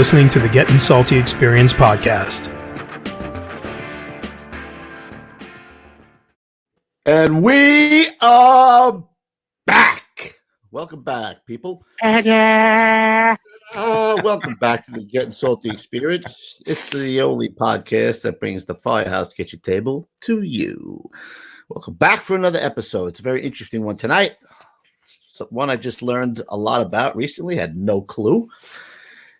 listening to the Getting Salty Experience podcast. And we are back. Welcome back, people. Welcome back to the Getting Salty Experience. It's the only podcast that brings the Firehouse Kitchen Table to you. Welcome back for another episode. It's a very interesting one tonight. So one I just learned a lot about recently. Had no clue.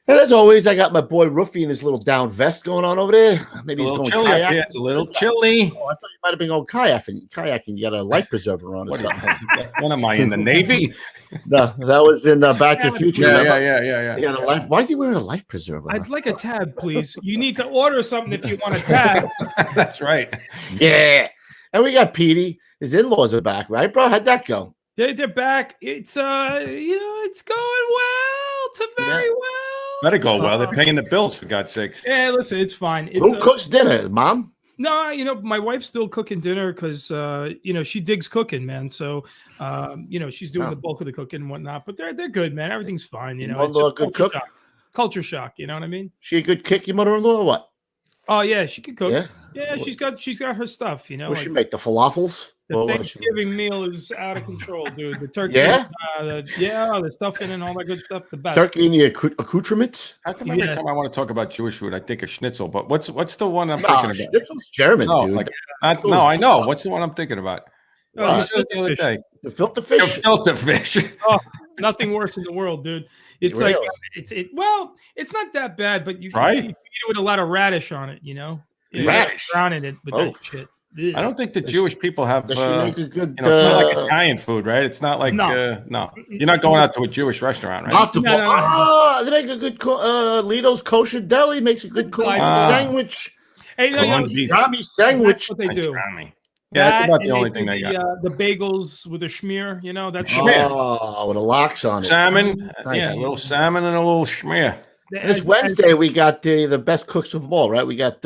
And as always, I got my boy Ruffy in his little down vest going on over there. Maybe he's going chilly. kayaking. Yeah, it's a little chilly. Oh, I thought you might have been going kayaking. You got a life preserver on or something. What am I, in the Navy? No, that was in Back to the Future. Yeah. He got a life. Why is he wearing a life preserver? I'd like a tab, please. You need to order something if you want a tab. That's right. Yeah. And we got Petey. His in-laws are back, right, bro? How'd that go? They're back. It's it's going well. To very well. Better go well. They're paying the bills, for God's sakes. Yeah, listen, it's fine. Who cooks dinner, Mom? No, my wife's still cooking dinner because she digs cooking, man. So she's doing the bulk of the cooking and whatnot. But they're good, man. Everything's fine. It's a good cook. Culture shock. You know what I mean? She a good kick, your mother-in-law, or what? Oh yeah, she can cook. Yeah, she's got her stuff. What she make? The falafels? The Thanksgiving meal is out of control, dude. The turkey, the stuffing and all that good stuff. The best. Turkey and the accoutrements. How come every time I want to talk about Jewish food, I think of schnitzel? But what's the one I'm thinking about? Schnitzel's German, dude. I know. What's the one I'm thinking about? You said the other day. The filter fish. The filter fish. Oh, nothing worse in the world, dude. It's really? It's not that bad, but you eat it with a lot of radish on it. Radish. Drowning it with that shit. I don't think the Jewish people have. Does she make a good? It's not like Italian food, right? It's not like no. You're not going out to a Jewish restaurant, right? They make a good Lido's Kosher Deli makes a good sandwich. Hey, salami sandwich. That's what they do. Yeah, that's about the only thing they got. The bagels with a schmear, that's schmear. Oh, with a lox on it. Salmon, a little salmon and a little schmear. This Wednesday, we got the best cooks of them all, right? We got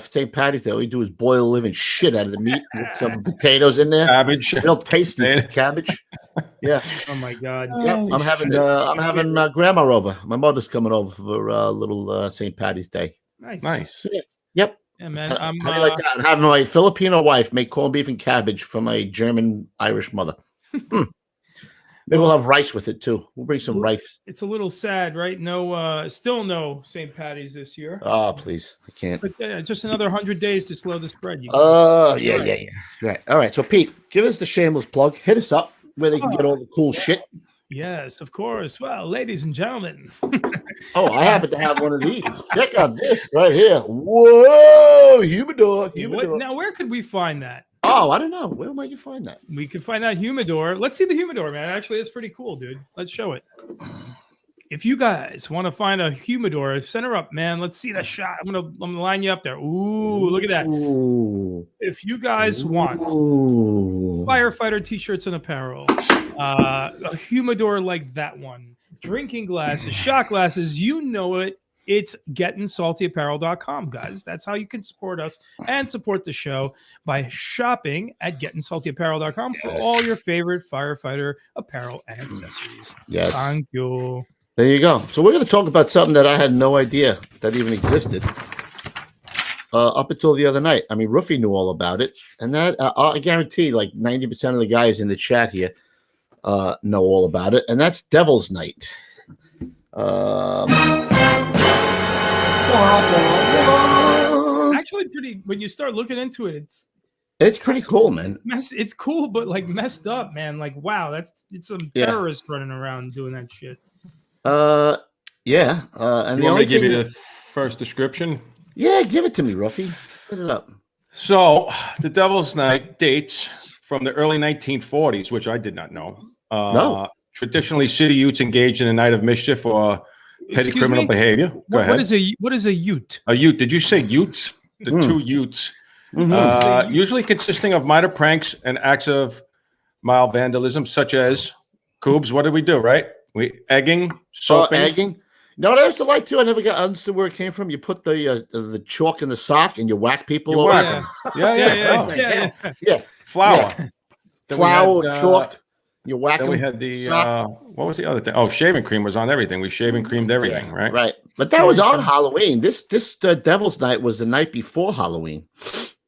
St. Patty's Day. All we do is boil the living shit out of the meat with some potatoes in there. Cabbage. Real tasty cabbage. Yeah. Oh, my God. Yeah, I'm having grandma over. My mother's coming over for a little St. Patty's Day. Nice. Yeah. Yep. Yeah, man. How do you like that? I'm having my Filipino wife make corned beef and cabbage for my German-Irish mother. Maybe we'll have rice with it too. We'll bring some rice. It's a little sad, right? Still no St. Patty's this year. Oh, please. I can't. But just another 100 days to slow the spread. Yeah. Right. All right. So, Pete, give us the shameless plug. Hit us up where they can get all the cool shit. Yes, of course. Well, ladies and gentlemen. I happen to have one of these. Check out this right here. Whoa, humidor. Now, where could we find that? Oh, I don't know. Where might you find that? We could find that humidor. Let's see the humidor, man. Actually, it's pretty cool, dude. Let's show it. If you guys want to find a humidor, send her up, man. Let's see the shot. I'm gonna line you up there. Ooh, look at that. Ooh. If you guys want Firefighter t-shirts and apparel, a humidor like that one, drinking glasses, shot glasses, it's gettingsaltyapparel.com, guys. That's how you can support us and support the show by shopping at gettingsaltyapparel.com for all your favorite firefighter apparel and accessories. Yes. Thank you. There you go. So we're going to talk about something that I had no idea that even existed up until the other night. I mean, Ruffy knew all about it. And that I guarantee like 90% of the guys in the chat here know all about it. And that's Devil's Night. Actually, when you start looking into it, it's pretty cool, man. It's cool, but like messed up, man. Like, wow, it's some terrorists running around doing that shit. Yeah. And you want me to give you the first description? Yeah, give it to me, Ruffy. Put it up. So, the Devil's Night dates from the early 1940s, which I did not know. No. Traditionally, city youths engaged in a night of mischief or petty criminal behavior. Go ahead. What is a ute? A ute. Did you say utes? The two utes. Mm-hmm. Usually consisting of minor pranks and acts of mild vandalism, such as Coobs. What did we do, right? We egging, soaping. Egging. No, that was the light too. I never understood where it came from. You put the chalk in the sock and you whack people over. Yeah. Flour. Then Flour, chalk. You whack Then them. we had the what was the other thing? Oh, shaving cream was on everything. We shaving creamed everything, right? Right. But that was on Halloween. This Devil's Night was the night before Halloween.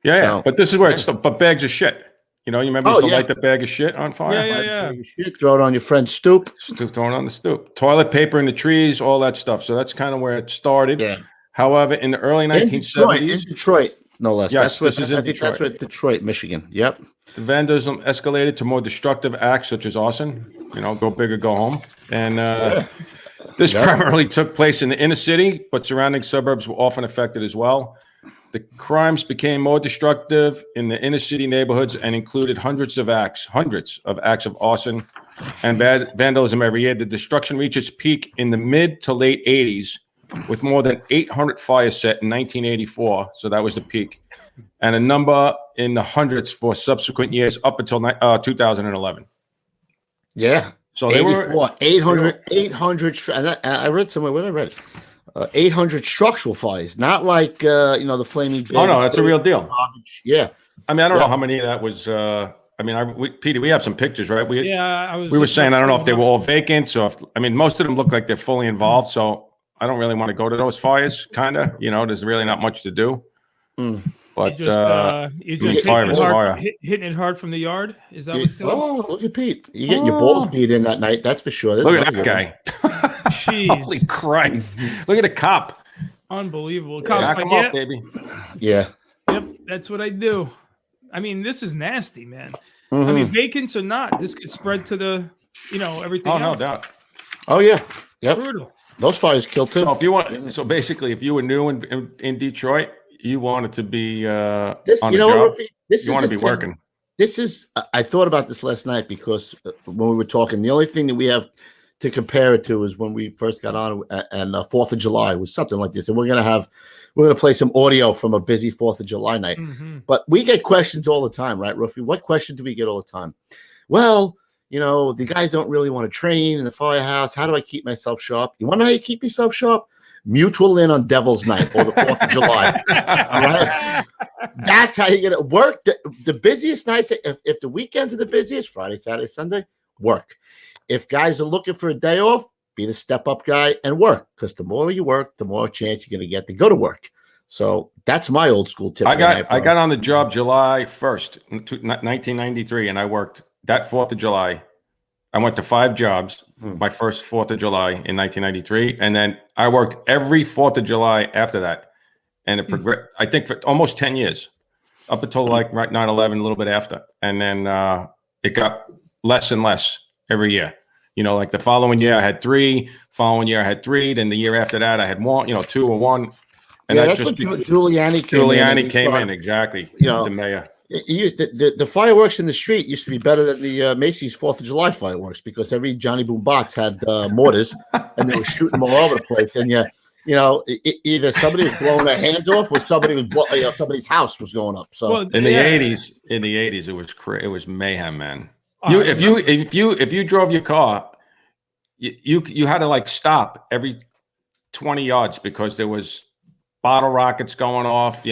Yeah, So, but this is where it's but bags of shit. You know, you remember you used to light the bag of shit on fire? Yeah. Shit, throw it on your friend's stoop. Throw it on the stoop. Toilet paper in the trees, all that stuff. So that's kind of where it started. Yeah. However, in the early 1970s. In Detroit, no less. Yes, that's this is in I think Detroit. that's what Detroit, Michigan. Yep. The vandalism escalated to more destructive acts such as arson. You know, go big or go home. And this primarily took place in the inner city, but surrounding suburbs were often affected as well. The crimes became more destructive in the inner city neighborhoods and included hundreds of acts of arson and vandalism every year. The destruction reached its peak in the mid to late 80s with more than 800 fires set in 1984. So that was the peak. And a number in the hundreds for subsequent years up until 2011. Yeah. So they 800, and I read somewhere, where did I read it? 800 structural fires, not like, the flaming bin. Oh, no, that's a real deal. Yeah. I mean, I don't know how many of that was, Peter, we have some pictures, right? We were saying, I don't know if they were all vacant. So, most of them look like they're fully involved. So I don't really want to go to those fires, kind of. There's really not much to do. But you just hitting it hard from the yard. Is that what's doing? Oh, look at Pete! You getting your balls beat in that night. That's for sure. Look at that guy! Jeez. Holy Christ! Look at the cop. Unbelievable. Cops Knock like, him up, baby. Yeah. Yep, that's what I do. This is nasty, man. Vacants or not, this could spread to the, everything else. Oh, no doubt. Oh yeah. Yep. Brutal. Those fires kill too. So if you were new in Detroit, you wanted to be on the job. You want to be working. This is. I thought about this last night because when we were talking, the only thing that we have to compare it to is when we first got on, and 4th of July was something like this, and we're gonna play some audio from a busy 4th of July night. Mm-hmm. But we get questions all the time, right, Ruffy? What question do we get all the time? Well, the guys don't really want to train in the firehouse. How do I keep myself sharp? You want to know how you keep yourself sharp? Mutual in on Devil's Night or the 4th of July. All right? That's how you get it. Work the busiest nights. If the weekends are the busiest, Friday, Saturday, Sunday, work. If guys are looking for a day off, be the step-up guy and work. Because the more you work, the more chance you're going to get to go to work. So that's my old school tip. I got on the job July 1st, 1993, and I worked that 4th of July. I went to 5 jobs, my first 4th of July in 1993. And then I worked every 4th of July after that. And it progressed, I think, for almost 10 years, up until like 9/11, a little bit after. And then it got less and less every year. Like the following year I had 3, following year I had 3. Then the year after that I had 1, 2 or 1. And that's just when Giuliani came in, exactly. The mayor. The fireworks in the street used to be better than the Macy's 4th of July fireworks because every Johnny Boom box had mortars and they were shooting them all over the place. And either somebody was blowing their hands off or somebody's house was going up. So in the 80s, it was mayhem, man. If you drove your car, you had to like stop every 20 yards because there was bottle rockets going off,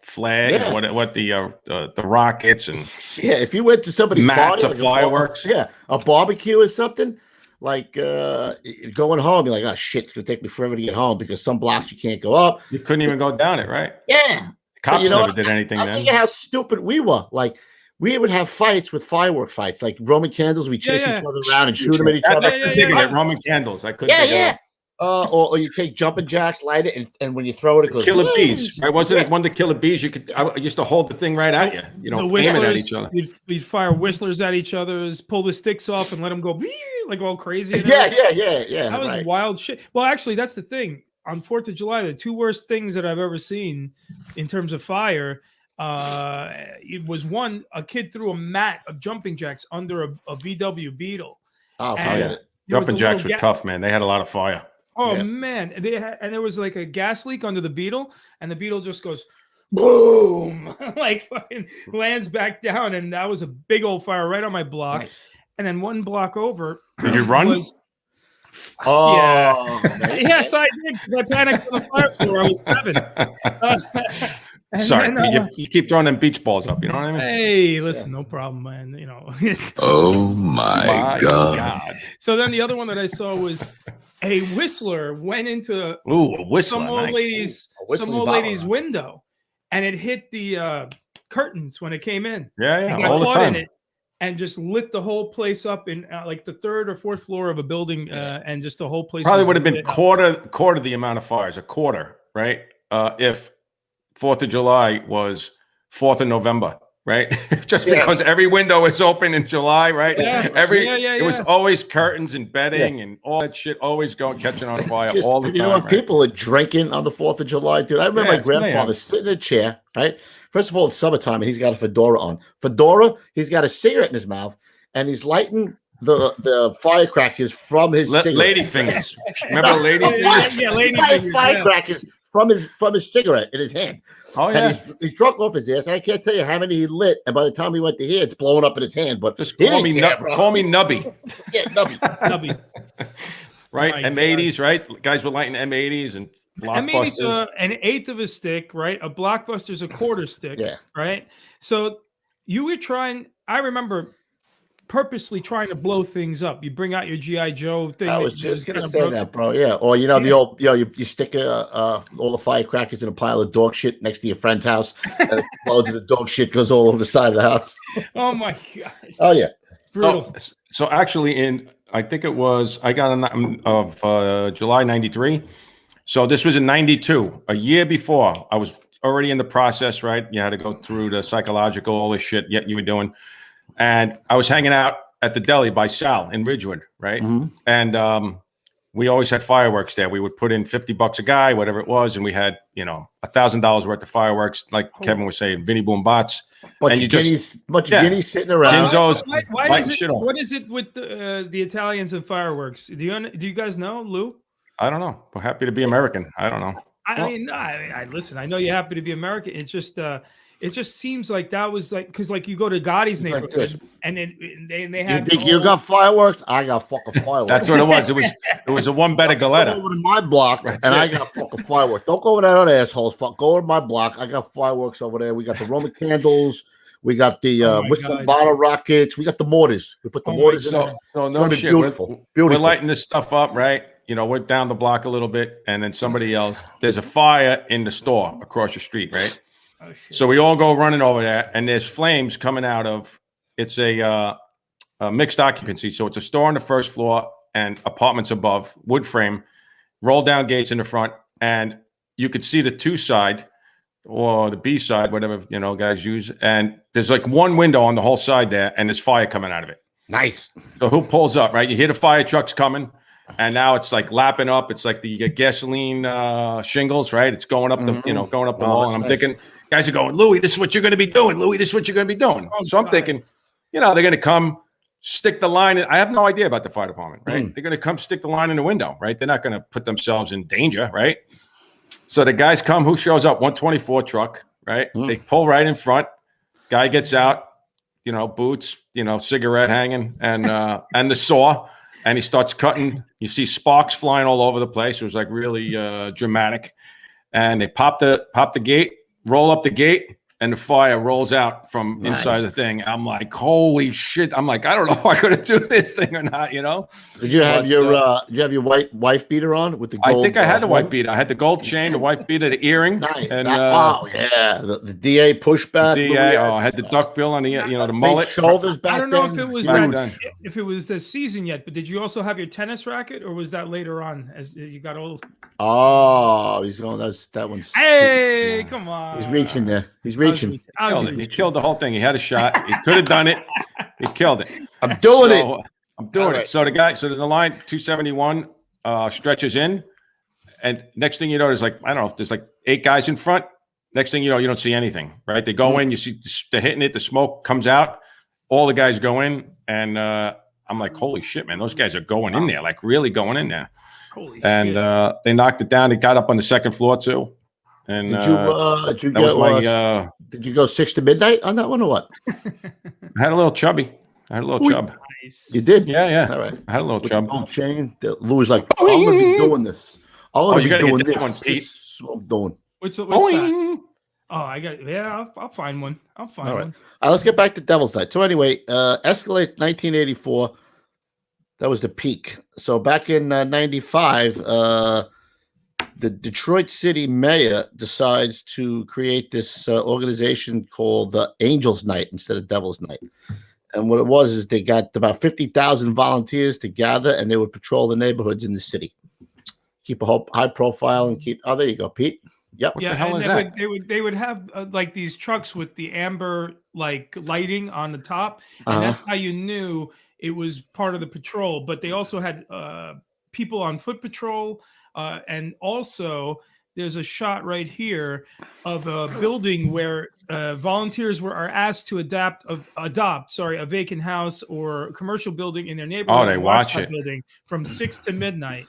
flag, what the rockets and if you went to somebody's mats party, of fireworks, a barbecue or something, like going home, you're like, oh shit, it's gonna take me forever to get home because some blocks you can't go up. You couldn't even go down it, right? Yeah, cops never did anything. I think how stupid we were. Like we would have fights with firework fights, like Roman candles. We chase each other around and shoot them at each other. Get Roman candles. I couldn't. Or you take jumping jacks, light it, and when you throw it, it goes. Killer bees, right? Wasn't it one to killer bees? I used to hold the thing right at you. The aim it at each other. We'd fire whistlers at each other, pull the sticks off, and let them go like all crazy. Yeah. That was wild shit. Well, actually, that's the thing. On 4th of July, the 2 worst things that I've ever seen in terms of fire. It was one, a kid threw a mat of jumping jacks under a VW Beetle. Oh, forget it. Jumping jacks were tough, man. They had a lot of fire. Oh man, and there was like a gas leak under the Beetle, and the Beetle just goes boom, like fucking lands back down, and that was a big old fire right on my block. Nice. And then 1 block over, did you run? Yes, I did. I panicked on the fire floor. I was 7. Sorry, you keep throwing them beach balls up. You know what I mean? Hey, listen, no problem, man. You know. Oh my God. So then the other one that I saw was a whistler went into a whistler, some old lady's window, and it hit the curtains when it came in. Yeah, all the time. And just lit the whole place up in like the 3rd or 4th floor of a building, and just the whole place probably would have been quarter the amount of fires, a quarter, right? If 4th of July was 4th of November, right? Just because every window is open in July, right? It was always curtains and bedding and all that shit always catching on fire all the time. You know what? People are drinking on the 4th of July, dude. I remember my grandfather sitting in a chair, right? First of all, it's summertime, and he's got a fedora on. He's got a cigarette in his mouth, and he's lighting the firecrackers from his cigarette. Lady fingers. Remember lady fingers? Yeah, lady fingers. Firecrackers from his cigarette in his hand. Oh, yeah. And he's drunk off his ass, and I can't tell you how many he lit. And by the time he went to here, it's blowing up in his hand. But just call me Nubby. Yeah, Nubby. Right? M80s, right? Guys were lighting M80s and Blockbusters. An 1/8 of a stick, right? A Blockbuster's a quarter stick, right? So you were trying. I remember purposely trying to blow things up. You bring out your GI Joe thing. I was just gonna say that, bro. Yeah, or the old, you stick all the firecrackers in a pile of dog shit next to your friend's house, and it explodes, and the dog shit goes all over the side of the house. Oh my gosh! Oh yeah, brutal. So actually, I think it was I got of July '93. So this was in '92, a year before. I was already in the process, right? You had to go through the psychological, all this shit yet you were doing. And I was hanging out at the deli by Sal in Ridgewood, right? Mm-hmm. And we always had fireworks there. We would put in $50 a guy, whatever it was, and we had, $1,000 worth of fireworks, like Kevin was saying, Vinny Boom Bots. Bunch of guineas sitting around. What is it with the Italians and fireworks? Do you guys know, Lou? I don't know. We're happy to be American. I don't know. I listen. I know you're happy to be American. It's just, it just seems like that was like because like you go to Gotti's neighborhood and they have. You got fireworks? I got fucking fireworks. That's what it was. It was a one better Galetta. Go over to my block I got fucking fireworks. Don't go over that other assholes. Fuck, go over to my block. I got fireworks over there. We got the Roman candles. We got the whistling bottle rockets. We got the mortars. We put the mortars in there. So no shit. Beautiful. We're lighting this stuff up, right? We're down the block a little bit, and then somebody else. There's a fire in the store across the street, right? Oh, shit. So we all go running over there, and there's flames coming out of. It's a mixed occupancy, so it's a store on the first floor and apartments above, wood frame, roll down gates in the front, and you could see the 2 side or the B side, whatever guys use, and there's like one window on the whole side there, and there's fire coming out of it. Nice. So who pulls up? Right, you hear the fire trucks coming. And now it's like lapping up. It's like the gasoline shingles, right? It's going up the, going up the wall. And I'm thinking, guys are going, Louis, this is what you're going to be doing. Louis, this is what you're going to be doing. So I'm thinking, they're going to come stick the line in. I have no idea about the fire department, right? They're going to come stick the line in the window, right? They're not going to put themselves in danger, right? So the guys come. Who shows up? 124 truck, right? They pull right in front. Guy gets out, boots, cigarette hanging, and the saw. And he starts cutting. You see sparks flying all over the place. It was like really dramatic. And they pop the gate, roll up the gate, and the fire rolls out from inside the thing. I'm like, holy shit! I'm like, I don't know if I'm going to do this thing or not. Did you have your white wife beater on with the gold? I think I had the white beater. I had the gold chain, the wife beater, the earring. Nice. And the DA pushback. I had the duckbill on the the mullet. Shoulders back. I don't know if it was the season yet, but did you also have your tennis racket, or was that later on as you got old? Oh, he's going. That one's. Hey, come on! He's reaching there. He's reaching. He killed the whole thing. He had a shot. He could have done it. He killed it. I'm doing it. I'm doing it. So the line 271 stretches in, and next thing you know, there's like there's like 8 guys in front. Next thing you know, you don't see anything. Right? They go in. You see they're hitting it. The smoke comes out. All the guys go in, and I'm like, holy shit, man! Those guys are going in there, like really going in there. Holy shit! And they knocked it down. They got up on the second floor too. And did you go 6 to midnight on that one or what? I had a little chubby. Chub. Nice. You did? Yeah. All right. I had a little chub. Gold chain. Louis like, I'm gonna be doing this. I'm gonna be doing this. One, Pete. This is what I'm doing. What's that? Oh, I got. Yeah, I'll find one. I'll find All right. one. Let's get back to Devil's Night. So anyway, escalate 1984. That was the peak. So back in 95, the Detroit City mayor decides to create this organization called Angels Night instead of Devil's Night. And what it was is they got about 50,000 volunteers to gather, and they would patrol the neighborhoods in the city. Keep a high profile and keep. Oh, there you go, Pete. Yep. What Yeah, the hell and is that? they would have like these trucks with the amber like lighting on the top, and that's how you knew it was part of the patrol. But they also had people on foot patrol, and also there's a shot right here of a building where volunteers are asked to adopt a vacant house or commercial building in their neighborhood. Oh, they and watch that it. building from 6 to midnight.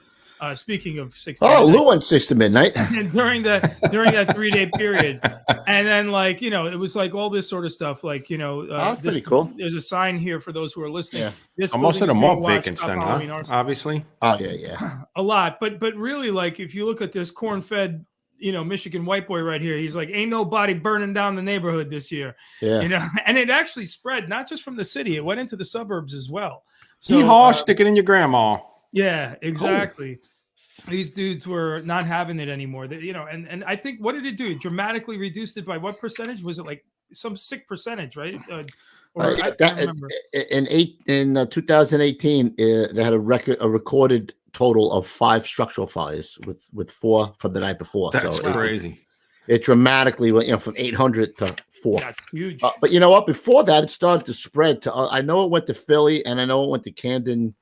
Speaking of 6 Oh, Lou went 6 to midnight. and during that 3-day period, and then like it was like all this sort of stuff. Like That's this, pretty cool. There's a sign here for those who are listening. Yeah. This So most of building them is are being watched, vacants Stop then, Halloween huh? Arson. Obviously. Oh yeah. A lot, but really, like if you look at this corn-fed, Michigan white boy right here, he's like, ain't nobody burning down the neighborhood this year. Yeah. And it actually spread not just from the city; it went into the suburbs as well. So Yeehaw, stick it in your grandma. yeah, exactly. These dudes were not having it anymore. And I think what did it do? It dramatically reduced it by what percentage? Was it like some sick percentage, right? I can't remember. In 2018, they had a recorded total of 5 structural fires with 4 from the night before. That's so crazy. It dramatically went, from 800 to 4. That's huge. But you know what? Before that, it started to spread to. I know it went to Philly, and I know it went to Camden.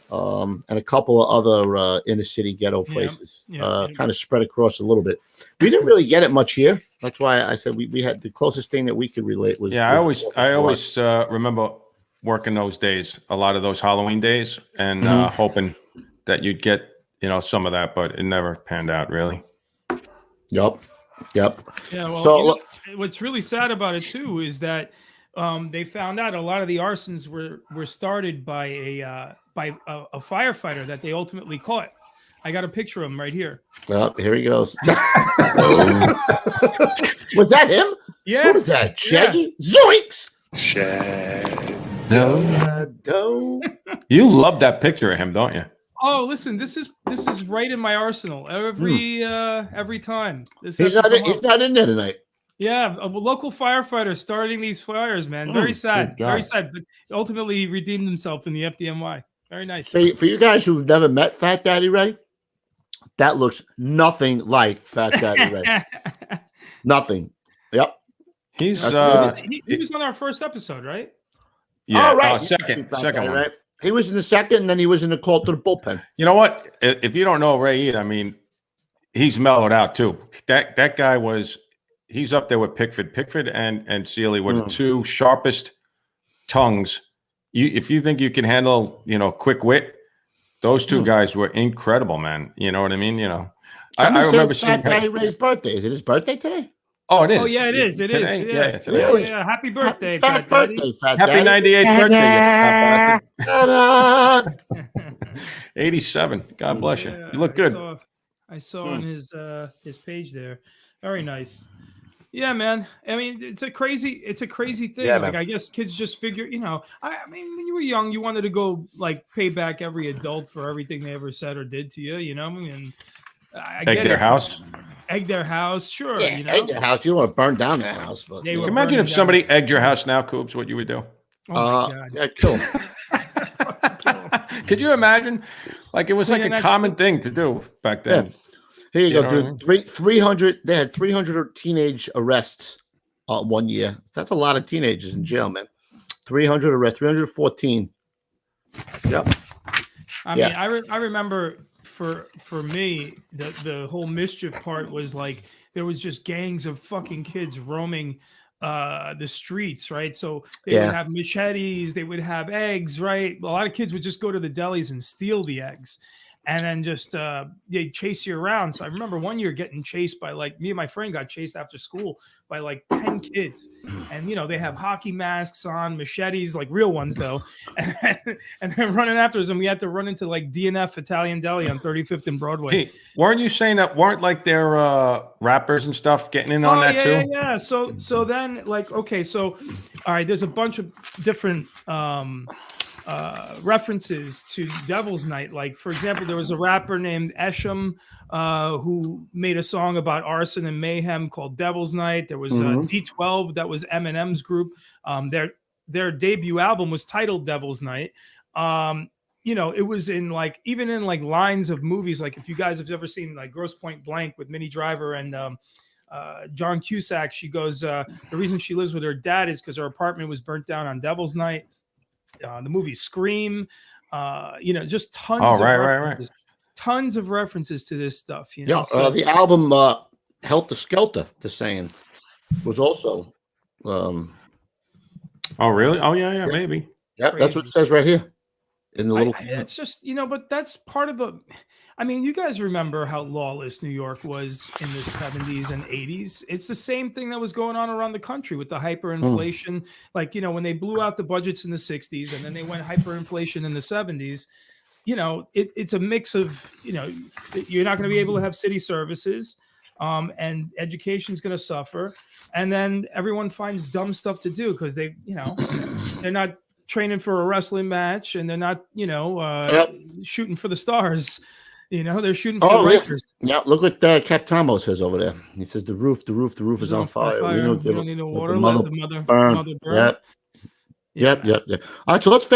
And a couple of other inner city ghetto places, kind of spread across a little bit. We didn't really get it much here. That's why I said we had the closest thing that we could relate was. Yeah, I always remember working those days, a lot of those Halloween days, and hoping that you'd get some of that, but it never panned out really. Yep. Yeah. Well, So what's really sad about it too is that they found out a lot of the arsons were started by a firefighter that they ultimately caught. I got a picture of him right here. Oh, here he goes. Was that him? Yeah. Who was that? Shaggy? Yeah. Zoinks! Shadow. You love that picture of him, don't you? Oh, listen, this is right in my arsenal every time. He's not in there tonight. Yeah, a local firefighter starting these fires, man. Very sad. Very sad. But ultimately, he redeemed himself in the FDNY. Very nice. For you guys who've never met Fat Daddy Ray, that looks nothing like Fat Daddy Ray. Nothing. Yep. He was on our first episode, right? Yeah. Oh, right. Second one. Right? He was in the second, and then he was in the call to the bullpen. You know what? If you don't know Ray either, I mean, he's mellowed out too. That guy was. He's up there with Pickford. Pickford and Seeley were the 2 sharpest tongues. If you think you can handle, quick wit, those 2 guys were incredible, man. You know what I mean? I remember seeing Daddy Ray's birthday. Is it his birthday today? Oh, it is. Oh, yeah, it is. It today. is. Yeah, today. Really? Yeah. Happy birthday, Fat birthday, Fat Happy Daddy. 98th birthday, you fat bastard. Ta-da! 87. God bless you. Yeah, You look good. I saw on his page there. Very nice. Yeah, man. I mean, it's a crazy thing. Yeah, like, man. I guess kids just figure, I mean, when you were young, you wanted to go like pay back every adult for everything they ever said or did to you, and I Egg their house. Egg their house, sure. Yeah, egg their house. You don't want to burn down that house, but They Can were you imagine burning if somebody down. egged your house now, Coops, what you would do? Oh my God. yeah, kill him. Could you imagine? Like it was like a common thing to do back then. Yeah. Here you go, know dude. what I mean? 300. They had 300 teenage arrests 1 year. That's a lot of teenagers in jail, man. 300 arrests, 314. Yep. I mean, I remember for me, the whole mischief part was like there was just gangs of fucking kids roaming the streets, right? So they would have machetes, they would have eggs, right? A lot of kids would just go to the delis and steal the eggs. and then just they chase you around. So I remember one year getting chased by like me and my friend got chased after school by like 10 kids, and they have hockey masks on, machetes, like real ones though, and then running after us, and we had to run into like DNF Italian Deli on 35th and Broadway. Hey, weren't you saying that weren't like their rappers and stuff getting in on that too? Yeah. So then like okay, so all right, there's a bunch of different references to Devil's Night. Like, for example, there was a rapper named Esham who made a song about arson and mayhem called Devil's Night. There was D12, that was Eminem's group. Their debut album was titled Devil's Night. It was in like, even in like lines of movies, like if you guys have ever seen like Grosse Pointe Blank with Minnie Driver and John Cusack, she goes, the reason she lives with her dad is because her apartment was burnt down on Devil's Night. The movie Scream, just tons of references, tons of references to this stuff. The album Helter Skelter, the saying, was also. Oh, really? Oh, yeah, maybe. Yeah, that's what it says right here. In the little. It's just but that's part of the. I mean, you guys remember how lawless New York was in the 70s and 80s. It's the same thing that was going on around the country with the hyperinflation. Like, when they blew out the budgets in the 60s and then they went hyperinflation in the 70s, it's a mix of, you're not going to be able to have city services and education's going to suffer. And then everyone finds dumb stuff to do because they're not training for a wrestling match and they're not, shooting for the stars. They're shooting for the Lakers. Yeah, look what Cap Tomo says over there. He says the roof is on fire. We don't need no water. Let the mother burn. Yep. All right, so let's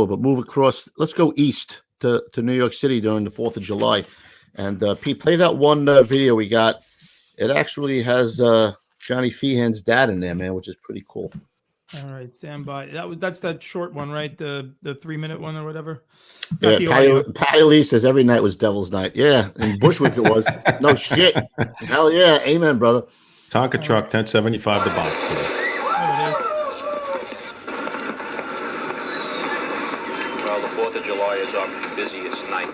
move across. Let's go east to New York City during the 4th of July. And Pete, play that one video we got. It actually has Johnny Feehan's dad in there, man, which is pretty cool. All right, stand by. That's that short one, right? The 3-minute one or whatever. Yeah, Patty Lee says every night was Devil's Night. Yeah, in Bushwick it was. No shit. Hell yeah, amen, brother. Tonka truck, 1075 the box today. There it is. Well, the 4th of July is our busiest night.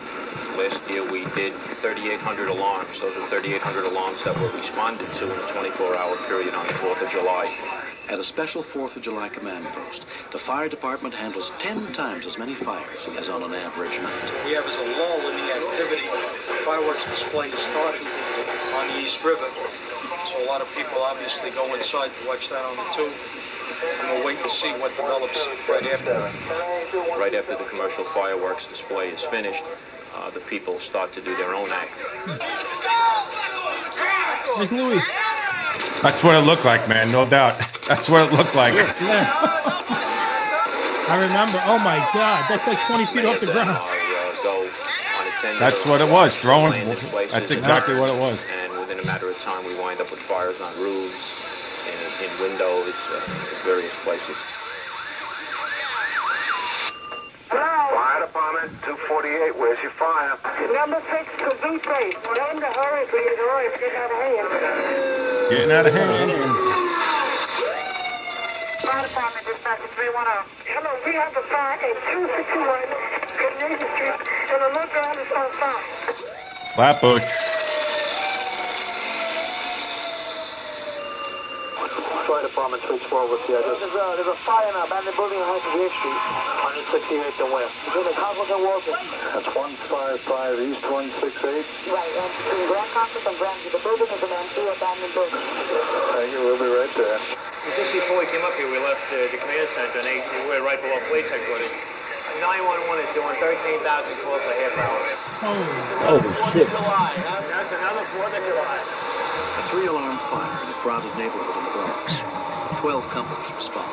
Last year we did 3,800 alarms. Those are 3,800 alarms that were responded to in a 24-hour period on the 4th of July. At a special 4th of July command post, the fire department handles 10 times as many fires as on an average night. We have as a lull in the activity. The fireworks display is starting on the East River. So a lot of people obviously go inside to watch that on the tube. And we'll wait and see what develops right after that. Right after the commercial fireworks display is finished, the people start to do their own act. There's Louis. That's what it looked like, man. No doubt. That's what it looked like. Yeah. I remember. Oh my God, that's like 20 feet off the ground. That's what it was. Throwing. That's exactly what it was. And within a matter of time, we wind up with fires on roofs, in windows, various places. Fire Department 248, where's your fire? Number 6, Kazoo Place. Tell him to hurry, please, or it's getting out of hand. Getting out of hand. Fire Department, dispatch 310. Hello, we have the fire at 261 Canadian Street, and the look around is on fire. Flatbush. Fire Department 312, what's the address? There's a fire in an abandoned building on 168th Street. 168th and where? Between the Conference and Walton. That's 155 East 168. Right, and between Grand Conference and Grand, the building is an empty abandoned building. Thank you, we'll be right there. Just before we came up here, we left the command center, and we're right below police headquarters. 911 is doing 13,000 calls a half hour. Holy shit. July. That's another 4th of July. A 3-alarm fire in a crowded neighborhood in the Bronx. 12 companies respond.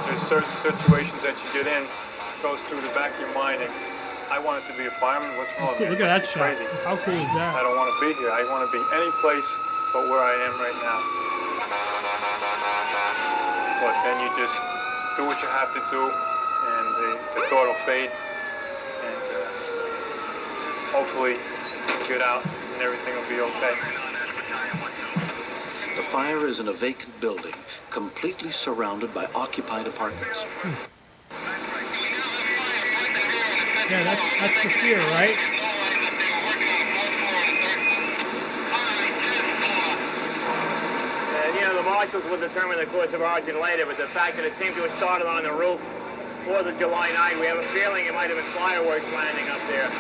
There's certain situations that you get in, goes through the back of your mind, and I wanted to be a fireman. What's wrong? Look at that shot. Crazy. How cool is that? I don't want to be here. I want to be any place but where I am right now. But then you just do what you have to do, and the thought will fade, and hopefully get out and everything will be okay. The fire is in a vacant building, completely surrounded by occupied apartments. Yeah, that's the fear, right? The marshals will determine the course of origin later, but the fact that it seemed to have started on the roof 4th of July night, we have a feeling it might have been fireworks landing up there.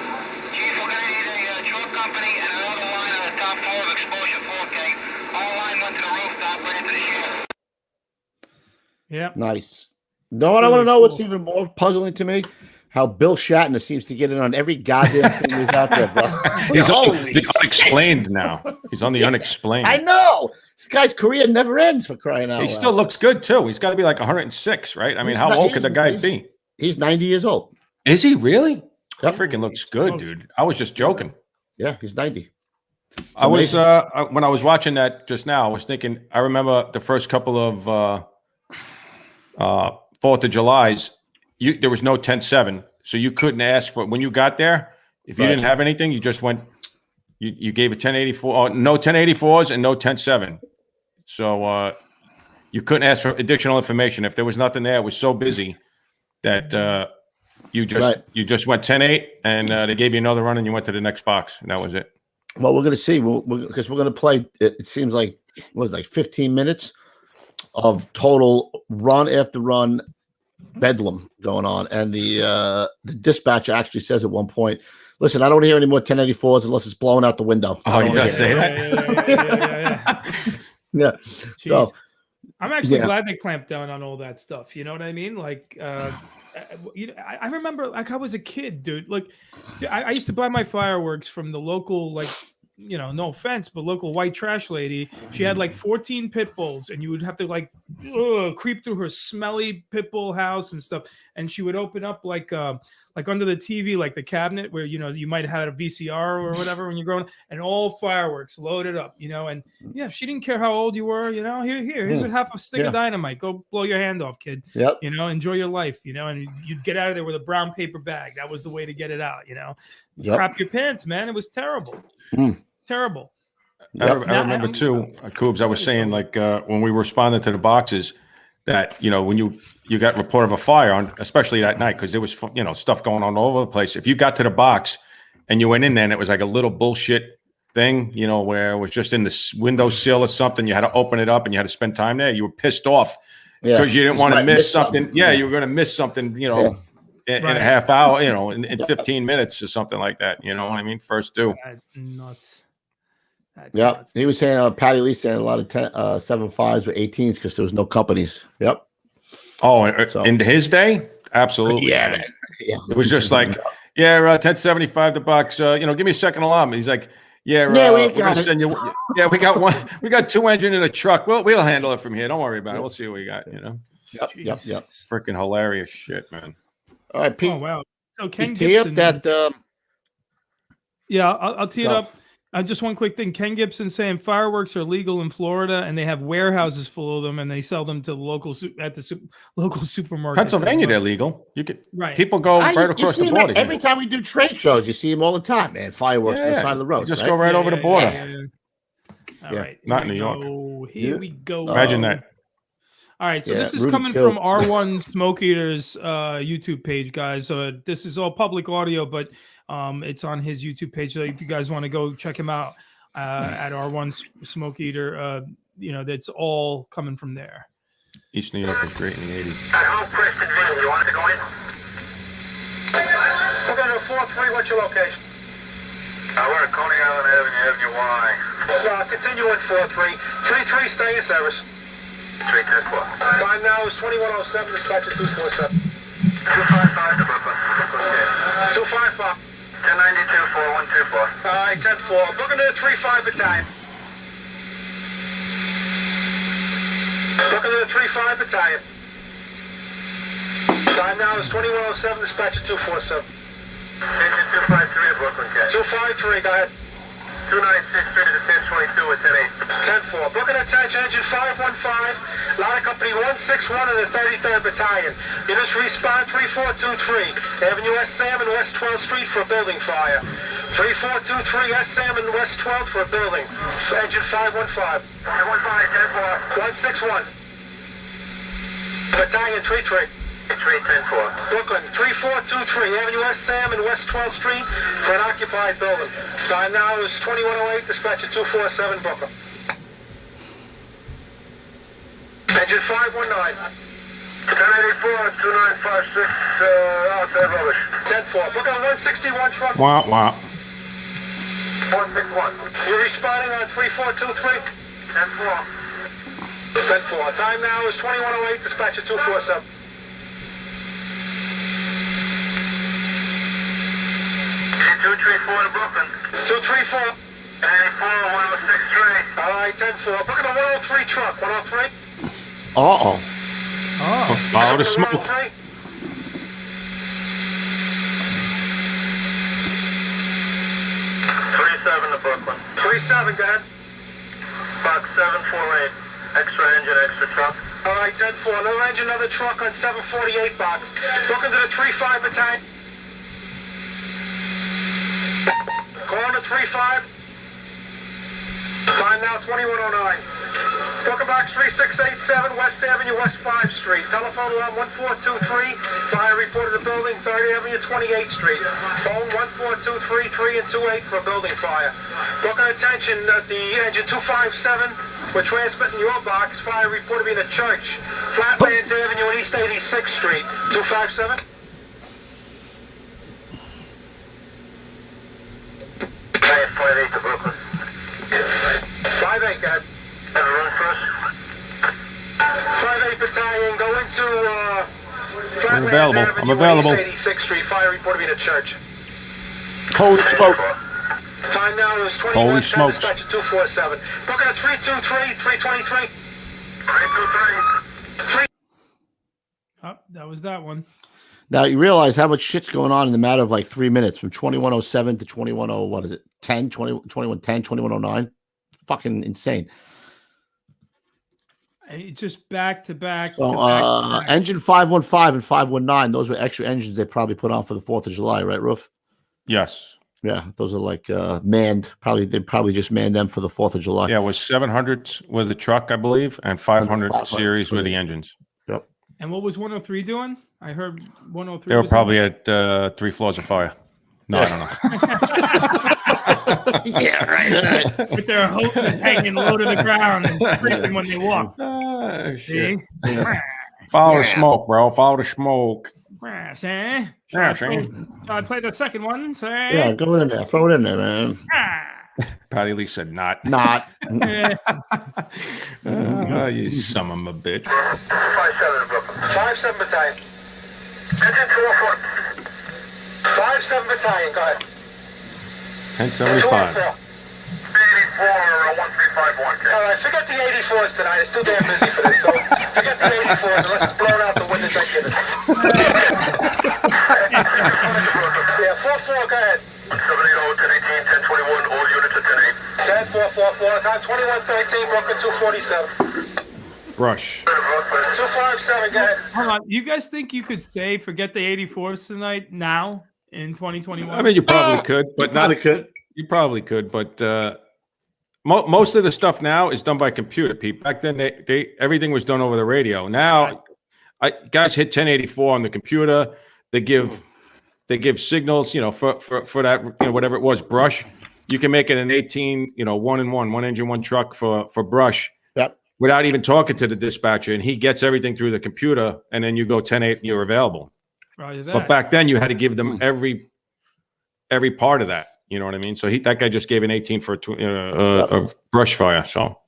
Chief, we're going to need a truck company and another line on the top floor of exposure 4K. All line went to the rooftop right into the shed. Yeah. Nice. No, what I want to know what's even more puzzling to me? How Bill Shatner seems to get in on every goddamn thing he's out there, bro. He's on the unexplained now. He's on the unexplained. I know. This guy's career never ends, for crying out loud. He still looks good, too. He's got to be like 106, right? I mean, how old could the guy be? He's 90 years old. Is he really? Yep. Freaking looks good, dude. I was just joking. Yeah, he's 90. I was when I was watching that just now, I was thinking, I remember the first couple of 4th of July's, there was no 10-7, so you couldn't ask for when you got there. If you didn't have anything, you just went. You gave a 1084, no 1084s and no 10-7. So you couldn't ask for additional information. If there was nothing there, it was so busy that you just went 10-8, and they gave you another run, and you went to the next box, and that was it. Well, we're going to see because we're going to play. It seems like 15 minutes of total run after run bedlam going on, and the dispatcher actually says at one point, "Listen, I don't hear any more 1084s unless it's blowing out the window." Oh, he does say that. Yeah. So I'm actually glad they clamped down on all that stuff. You know what I mean? Like, I remember, like, I was a kid, dude. Like, I used to buy my fireworks from the local, like, no offense, but local white trash lady. She had like 14 pit bulls, and you would have to like creep through her smelly pit bull house and stuff. And she would open up like under the TV, like the cabinet where you might have had a VCR or whatever when you're growing, and all fireworks loaded up, and she didn't care how old you were, here's a half a stick of dynamite. Go blow your hand off, kid. Yep. Enjoy your life, and you'd get out of there with a brown paper bag. That was the way to get it out, Crap your pants, man. It was terrible. Terrible. I remember too, Coobs, I was saying, like, when we responded to the boxes, that when you got report of a fire on, especially that night, because there was stuff going on all over the place. If you got to the box and you went in there and it was like a little bullshit thing, where it was just in the windowsill or something, you had to open it up and you had to spend time there. You were pissed off because you didn't want to miss something. Yeah, you were going to miss something. In a half hour, in 15 minutes or something like that. You know what I mean? First due. Nuts. Yep. He was saying, Patty Lee saying a lot of 7.5s with 18s because there was no companies. Yep. Oh, in his day? Absolutely. Yeah. It was just like, 1075 the bucks. Give me a second alarm. He's like, we're gonna send you. Yeah, we got one. We got 2 engine in a truck. We'll handle it from here. Don't worry about it. We'll see what we got. Yep. Freaking hilarious shit, man. All right, Pete. Oh wow. So Ken Gibson. I'll tee it up. Just one quick thing. Ken Gibson saying fireworks are legal in Florida, and they have warehouses full of them, and they sell them to local supermarkets. Pennsylvania, they're legal. You could people go right across the border. Every time we do trade shows, you see them all the time, man. Fireworks on the side of the road. You just go right over the border. All right, not in New York. Here we go. Imagine that. All right, so this is coming from R1 Smoke Eater's YouTube page, guys. This is all public audio, but it's on his YouTube page. So if you guys want to go check him out at R1 Smoke Eater, that's all coming from there. East New York was great in the 80s. At home, Preston Village. You wanted to go in? We're going to 4-3. What's your location? We're at Coney Island Avenue Y. Continue in 4-3. 3-3, stay in service. 3-10-4. Time now is 2107, dispatcher 247. 255 to Brooklyn. 255. 1092-4124. All right, 10-4. Booking to the 3-5 battalion. Booking to the 3-5 battalion. Time now is 2107, dispatcher 247. Engine 253 at Brooklyn, Cat. 253, go ahead. 296 fitted at 1022 at 10-8. 10-4. Booking attention, engine 515, line of company 161 of the 33rd Battalion. Units respond 3423, Avenue West Sam and West 12th Street for a building fire. 3423 West Sam and West 12th for a building. Engine 515. 515, 10-4. 161. Battalion 33. 310-4. Brooklyn, 3423, Avenue West Sam and West 12th Street for an occupied building. Time now is 2108, dispatcher 247, Brooklyn. Engine 519. 1084-2956, outside rubbish. 10-4. Brooklyn 161 truck. Wah, wah. 161. You're responding on 3423? 10-4. 10-4. Time now is 2108, dispatcher 247. Two-three-four to Brooklyn. 234. 1084-1063. All right, 10-4. Brooklyn 103 truck. 103. Uh-oh. Follow the smoke. 103. 37 to Brooklyn. 37, go ahead. Box 748. Extra engine, extra truck. All right, 10-4. Another engine, another truck on 748 box. Brooklyn to the 3-5 battalion. Going to 3-5. Time now 2109. Brooklyn box 3687, West Avenue, West 5th Street. Telephone alarm 1423. Fire reported the building, 3rd Avenue, 28th Street. Phone 14233 and 28 for a building fire. Brooklyn attention, the engine 257. We're transmitting your box. Fire reported being a church. Flatlands Avenue and East 86th Street. 257. Hey, 58 to Brooklyn. 5-8, guys. Have a run first. 5-8 battalion, go into I'm available. Avenue, I'm available. 86th Street. Fire reported being a church. Holy smoke. Time now is 21. Holy smokes. Dispatch 247. Booking at 323, 323. 323. Oh, that was that one. Now you realize how much shit's going on in the matter of like 3 minutes from 2107 to 2110, what is it? 2110, 2109. Fucking insane. It's just back to back. So, to back. engine 515 and 519, those were extra engines they probably put on for the 4th of July, right, Roof? Yes. Yeah, those are like manned. They probably just manned them for the 4th of July. Yeah, it was 700 with the truck, I believe, and 500 series with the engines. Yep. And what was 103 doing? I heard 103. They were was probably at 3 floors of fire. No, I don't know. Yeah, right. With their hoses hanging low to the ground and screaming when they walk. Shit. See? Follow the smoke, bro. Follow the smoke. See? Yeah, I played the second one. See? Yeah, go in there. Throw it in there, man. Patty Lee said not. Not. You son of a bitch. 57 to Brooklyn. 57 battalion. Engine 204. 57 battalion, go ahead. 1075. 84 1351. All right, forget the 84s tonight. It's too damn busy for this. So forget the 84s unless it's blown out the windows I give it. Yeah, 4-4, go ahead. 170, 1018, 1021, all units at 10-8. 10-4-4-4, time 2113, Brooklyn 247. Brush. 257, go ahead. Hold on. You guys think you could say forget the 84s tonight now in 2021? I mean, you probably could, but not. You probably could, but most of the stuff now is done by computer. Pete, back then, they everything was done over the radio. Now, guys hit 1084 on the computer. They give signals, for that, whatever it was, brush. You can make it an 18, 1-in-1, one engine, one truck for brush. Yep. Without even talking to the dispatcher, and he gets everything through the computer, and then you go 10-8, and you're available. Roger that. But back then, you had to give them every part of that. You know what I mean? So that guy just gave an 18 for a brush fire. So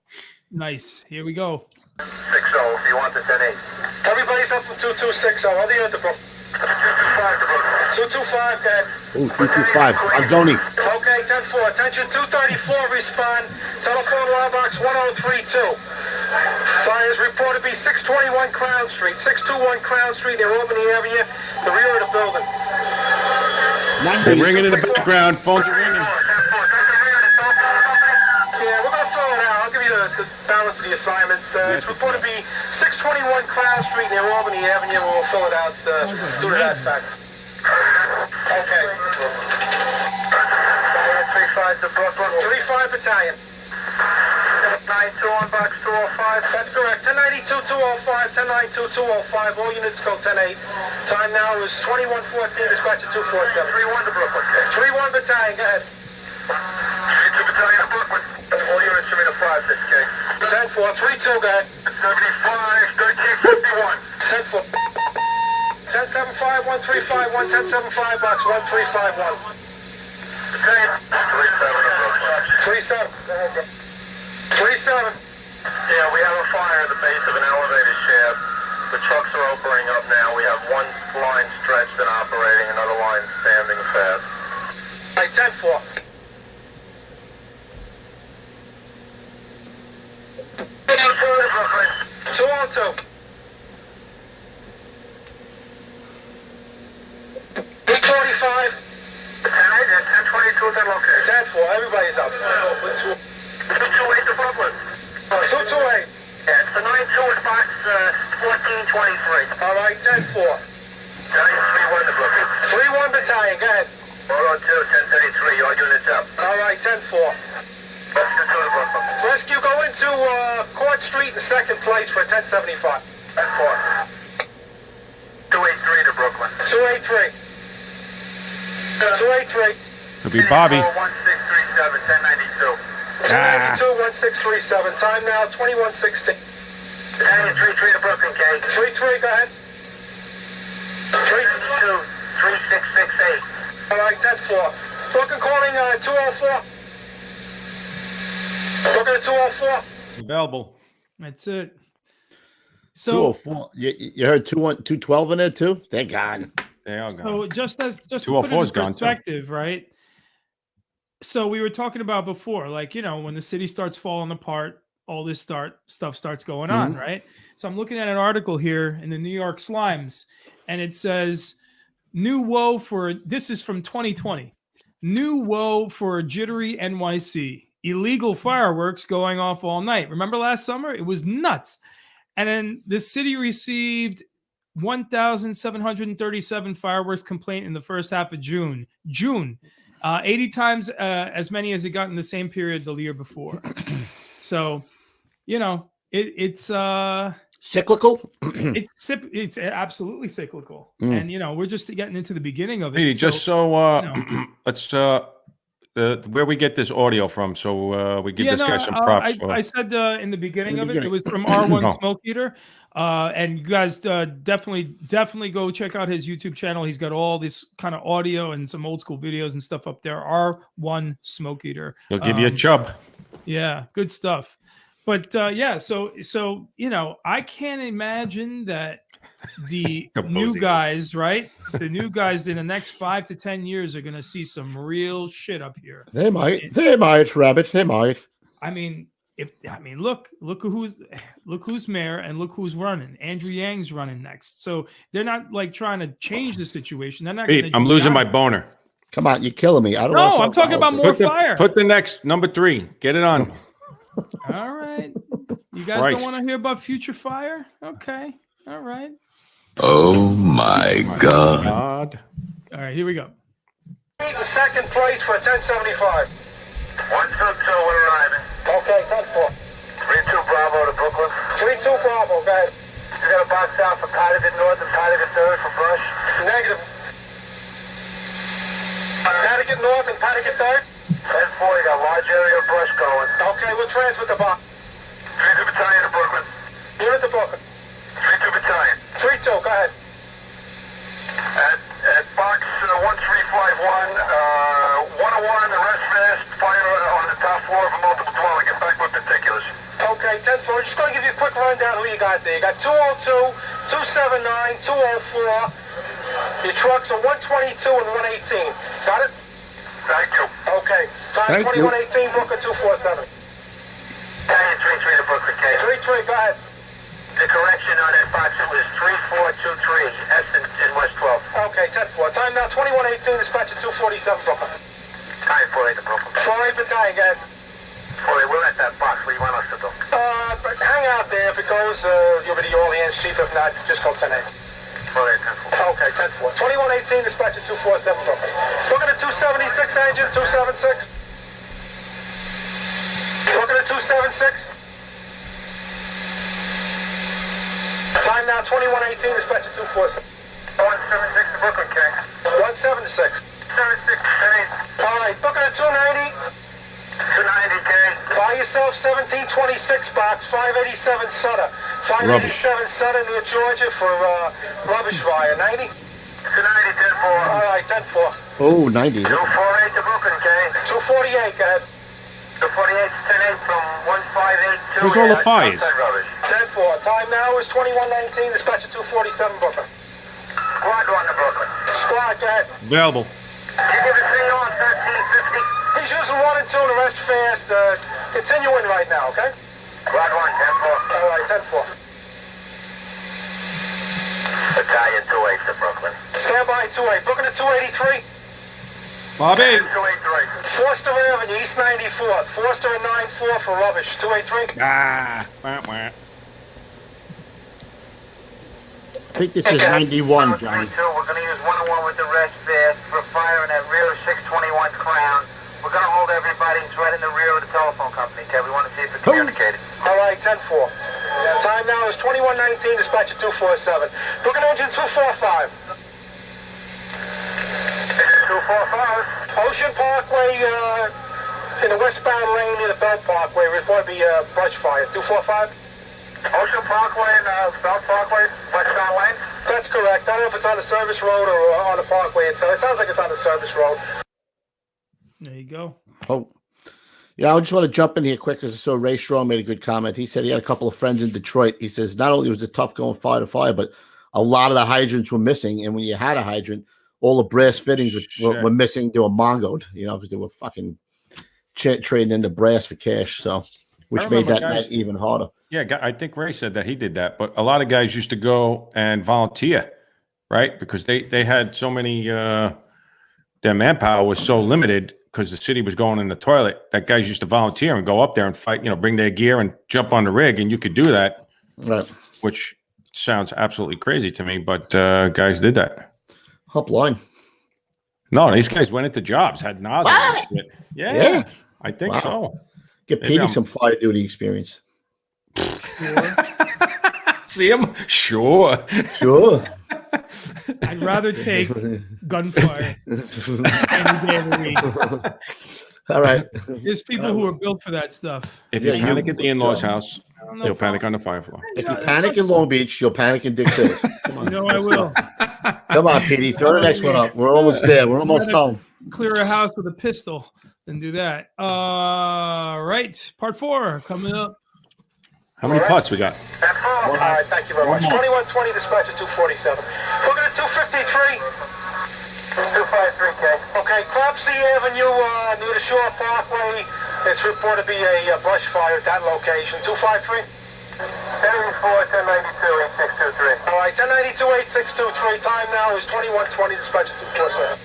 nice. Here we go. 60, if you want the 10-8. Everybody's up from 2260. Other unit to Brooklyn. 225, go ahead. Ooh, 225. I'm zoning. Okay, 10-4. Attention, 234, respond. Telephone alarm box 1032. Fire is reported to be 621 Crown Street, 621 Crown Street near Albany Avenue, the rear of the building. they're ringing in the background. Phones are ringing. Yeah, we're going to throw it out. I'll give you the balance of the assignment. It's reported to be 621 Crown Street near Albany Avenue. We'll fill it out due to that fact. Okay. 35 to Brooklyn. 35 battalion. 1092 on box 205. That's correct. 1092-205, 1092-205. All units go 10-8. Time now is 21:14. Dispatch at 247. 3-1 to Brooklyn. 3-1 battalion. Go ahead. 3-2 battalion to Brooklyn. All units should be to 5, 6K. 10-4. 3-2. Go ahead. 75, 1351. 10-4. 10-7-5, 135, 10-7-5, box 1351. Battalion. 3-7 to Brooklyn. 3-7. 3-7. Yeah, we have a fire at the base of an elevator shaft. The trucks are opening up now. We have one line stretched and operating, another line standing fast. All right, 10-4. 2-2. 345. 10-22 at that location. 10-4. Everybody's up. 228 to Brooklyn. 228. Yeah, it's the 92 at box 1423. All right, 10-4. Battalion 3-1 to Brooklyn. 3-1 battalion. Go ahead. 402, 1033, all units up. All right, 10-4. Rescue to Brooklyn. Rescue, go into Court Street in second place for 1075. 10-4. 283 to Brooklyn. 283. 283. Could be Bobby. 1637, 1092. 1092, 1637. Time now, 21:16. Battalion 3-3 to Brooklyn, K. 3-3, go ahead. 3-2, 3668. All right, 10-4. Brooklyn calling 204. Brooklyn at 204. Available. That's it. So, 204. You heard 212 in there too? Thank God. They are so gone. just to put it 204 in is gone, too. perspective, right? So we were talking about before, like, you know, when the city starts falling apart, all this stuff starts going on, right? So I'm looking at an article here in the New York Slimes, and it says, new woe for, this is from 2020, new woe for jittery NYC, illegal fireworks going off all night. Remember last summer? It was nuts. And then the city received 1,737 fireworks complaint in the first half of June. 80 times as many as it got in the same period the year before. So, you know, it's cyclical. it's absolutely cyclical, and you know, we're just getting into the beginning of it. Hey, just so let's where we get this audio from, so we give this guy some props. I said in the beginning of it was from R1 Smoke Eater, and you guys definitely go check out his YouTube channel. He's got all this kind of audio and some old school videos and stuff up there. R1 Smoke Eater. He'll give you a chub. Yeah, good stuff. But yeah, so you know, I can't imagine that the new guys, right? The new guys in the next 5 to 10 years are going to see some real shit up here. They might, Rabbit. They might. I mean, look who's mayor and look who's running. Andrew Yang's running next. So they're not like trying to change the situation. They're not. Hey, I'm losing my boner. Come on, you're killing me. I don't. No, I'm talking about more fire. Put the next number 3. Get it on. All right. You guys don't want to hear about future fire? Okay. All right. Oh my God. All right, here we go. The second place for 1075. 122, we're arriving. Okay, 10-4. 3-2 Bravo to Brooklyn. 3-2 Bravo, go ahead. You got a box out for Patterson North and Patterson Third for brush? Negative. Patterson North and Patterson Third? 10-4, you got a large area of brush going. Okay, we'll transfer the box. 3-2 Battalion to Brooklyn. Unit to Brooklyn. 3-2 Battalion. 3-2, go ahead. At box 1351, 101, the rest fast, fire on the top floor of a multiple dwelling. Get back with particulars. Okay, 10-4. Just going to give you a quick rundown who you got there. You got 202, 279, 204. Your trucks are 122 and 118. Got it? Thank you. Okay. Time 2118, Brooklyn 247. Battalion 3-3 to Brooklyn, K. 3-3, go ahead. The correction on that box, it was 3423, S in West 12. Okay, 10-4. Time now 2118, dispatch at 247, Brooklyn. Time 48 to Brooklyn. 48 battalion, guys. 48, we're at that box. What do you want us to do? Hang out there. If it goes, you'll be the all-hands chief. If not, just go 10-8. 48, 10-4. Okay, 10-4. 2118, dispatch at 247, Brooklyn. Looking at 276 engine, 276. Looking at 276. 2118, dispatcher 247. 176 to Brooklyn, King. 176. 76, 10-8. All right, booking a 290. 290, King. Buy yourself 1726 box, 587 Sutter. 587 Rubbish. Sutter near Georgia for rubbish fire. 90? 290, 10-4. All right, 10-4. Oh, 90. 248 to Brooklyn, King. 248, go ahead. 248 to 10-8 from 1582. Where's all the fires? 10-4. Time now is 2119, dispatcher 247 Brooklyn. Squad 1 to Brooklyn. Squad, go ahead. Available. Can you give a signal on 1350? He's using 1 and 2 and the rest fast. Continuing right now, okay? Squad 1, 10-4. All right, 10-4. Battalion 28 to Brooklyn. Stand by 28. Booking a 283. Bobby. 283. Forster Avenue, East 94th. Forster and 94 for rubbish. 283. Wah, wah. I think this is 91, Johnny. We're going to use 101 with the rest fast for firing at rear 621 Crown. We're going to hold everybody right in the rear of the telephone company, okay? We want to see if it's communicated. All right, 10-4. Time now is 2119, dispatcher 247. Booking engine 245. 245. Ocean Parkway, in the westbound lane near the Belt Parkway. Report be brush fire. 245. Ocean Parkway and South Parkway, westbound lane? That's correct. I don't know if it's on the service road or on the parkway itself. It sounds like it's on the service road. There you go. Oh, yeah. I just want to jump in here quick because I saw Ray Strong made a good comment. He said he had a couple of friends in Detroit. He says not only was it tough going fire to fire, but a lot of the hydrants were missing. And when you had a hydrant, all the brass fittings were missing. They were mongoed, because they were fucking trading in the brass for cash. So, which made that night even harder. Yeah, I think Ray said that he did that, but a lot of guys used to go and volunteer, right? Because they had so many, their manpower was so limited because the city was going in the toilet that guys used to volunteer and go up there and fight, bring their gear and jump on the rig, and you could do that, right? Which sounds absolutely crazy to me, but guys did that. Up line. No, these guys went into jobs, had nozzles and shit. Yeah, I think so. Get Petey some fire duty experience. See him? Sure. I'd rather take gunfire any day of the week. All right. There's people who are built for that stuff. If you panic at the in-laws' house, you'll panic on the fire floor. If you panic in Long Beach, you'll panic in Dick City. Come on. I will. Come on, Petey. Throw the next one up. We're almost there. We're almost home. Clear a house with a pistol and do that. Right. Part 4 coming up. How many parts we got? All right, thank you very much. 2120, dispatcher 247. Looking at 253. 253, K. Okay, Cropsey Avenue near the Shore Parkway. It's reported to be a brush fire at that location. 253. 1094, 1092, 8623. All right, 1092, 8623. Time now is 2120, dispatcher 247.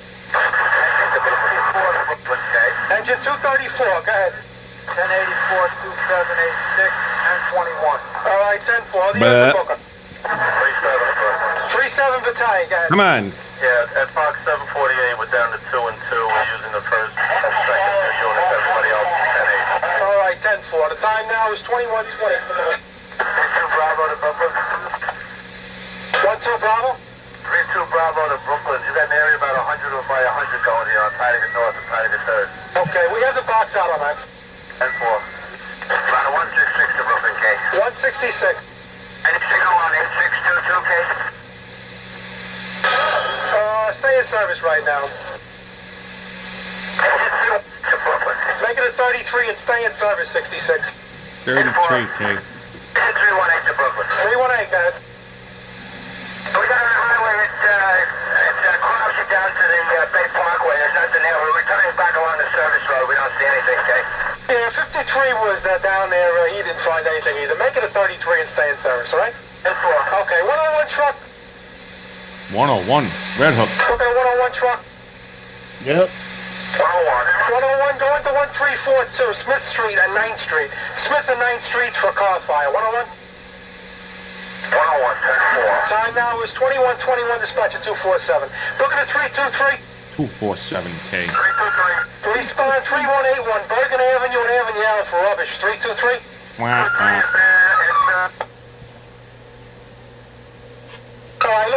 Engine 234, go ahead. 1084, 2786, and 21. All right, 10-4. The other booker. 37 battalion, go ahead. Come on. Yeah, at Fox 748, we're down to 2 and 2. We're using the first and second units. Everybody else is 10-8. All right, 10-4. The time now is 21:20. 32 Bravo to Brooklyn. 1-2 Bravo. 32 Bravo to Brooklyn. You got an area about 100 or by 100 going here on Tidigan North and Tidigan Third. Okay, we have the box out on that. 10-4. About 166 to Brooklyn, K. 166. Any signal on 8622, K? Stay in service right now. To Brooklyn. Make it a 33 and stay in service, 66. 33K. 318 to Brooklyn. 318, go ahead. We got on the highway at Cropsey down to the Bay Parkway. There's nothing there. We're returning back along the service road. We don't see anything, K. Yeah, 53 was down there. He didn't find anything either. Make it a 33 and stay in service, all right? 10-4. Okay, 101 truck. 101. Red Hook. Looking at 101 truck. Yep. 101. 101, go into 1342 Smith Street and 9th Street. Smith and 9th Street for car fire. 101. 101, 10-4. Time now is 21:21, dispatcher 247. Looking at 323. 247K. 323. Respond 3181, Bergen Avenue and Avenue for rubbish. 323. Wah, wah.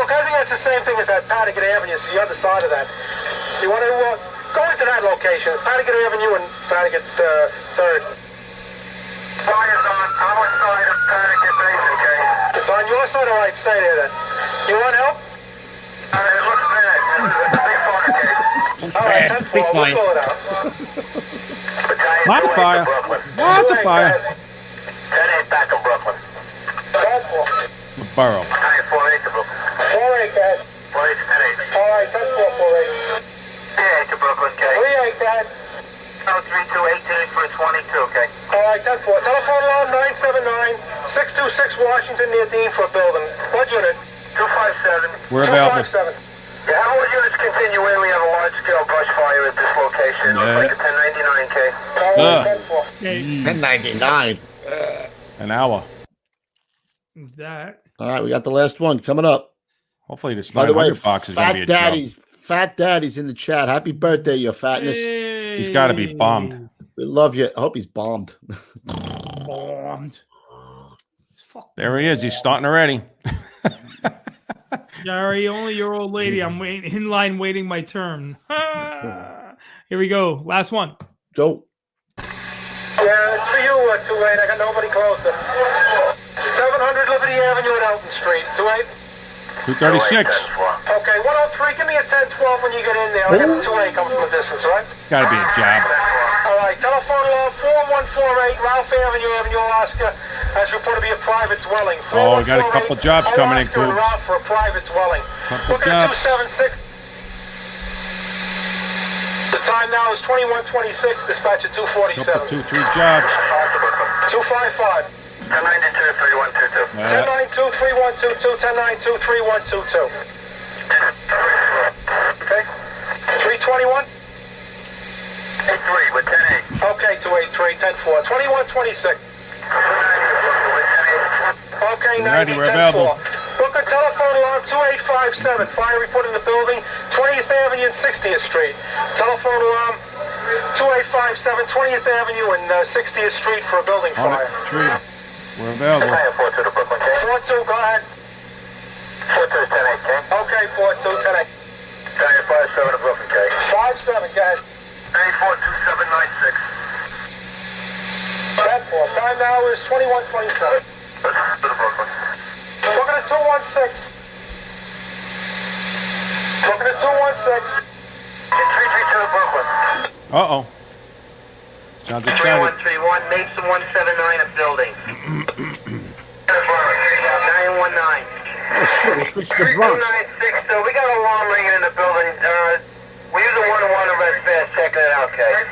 look, I think that's the same thing as that Patrick Avenue. It's the other side of that. You want to go into that location. Patrick Avenue and Patrick 3rd. Fire's on our side of Patrick Base, okay? It's on your side, all right, stay there then. You want help? It looks bad. It's a big fire, okay? All right, 10-4, Big we'll fire. pull it out. Lots of fire. Lots of fire. 10-8 back in Brooklyn. 10-4. The borough. 4-8 to Brooklyn. 4-8, Dad. 4-8 to 10-8. All right, 10-4, 4-8. 3-8 to Brooklyn, okay? 3-8, Dad. 3-2-18 for 22, okay? All right, 10-4. Telephone alarm 979-626 Washington near Dean for a building. What unit? 257. We're available. 257. Yeah, how all units continue in? We have a large-scale brush fire at this location. Yeah. Looks like a 1099, okay? All right, 10-4. 1099. An hour. Who's that? All right, we got the last one coming up. Hopefully this By the way, 900 box is going to be a joke. Fat Daddy's in the chat. Happy birthday, your fatness. He's got to be bombed. We love you. I hope he's bombed. Bombed. There he is. He's starting already. Gary, only your old lady. I'm waiting in line, waiting my turn. Here we go. Last one. Go. Yeah, it's for you, 2-8. I got nobody closer. 700 Liberty Avenue and Elton Street. 2-8. 236. Okay, 103. Give me a 10-12 when you get in there. I got a 2-8 coming from a distance, all right? Got to be a job. All right, telephone alarm 4148 Ralph Avenue, Alaska. That's reported to be a private dwelling. Oh, we got a couple jobs coming in, Alaska and Coops. Ralph for a private dwelling. Couple Look at jobs. 276. The time now is 21:26. Dispatch at 247. Couple, 2, 3 jobs. 255. 1092-3122. 1092-3122. 1092-3122. Okay. 321. 8-3 with 10-8. Okay, 283, 10-4. 21-26. Okay, Ready, 90, we're 10-4. available. Book a telephone alarm 2857. Fire report in the building, 20th Avenue and 60th Street. Telephone alarm 2857, 20th Avenue and 60th Street for a building On fire. it. Tree. We're available. 4-2 to Brooklyn, okay? 4-2, go ahead. 4-2 is 10-8, okay? Okay, 4-2, 10-8. 5-7 to Brooklyn, okay? 5-7, guys. 842796. 10-4. Time now is 21:27. Let's go to Brooklyn. Looking at 216. Looking at 216. 332 to Brooklyn. Uh-oh. Sounds excited. 3131, Mason 179 a building. 919. Oh, shit. We'll switch to the Bronx. 3296, so we got an alarm ringing in the building. We use a 101 to rest fast, checking it out, okay?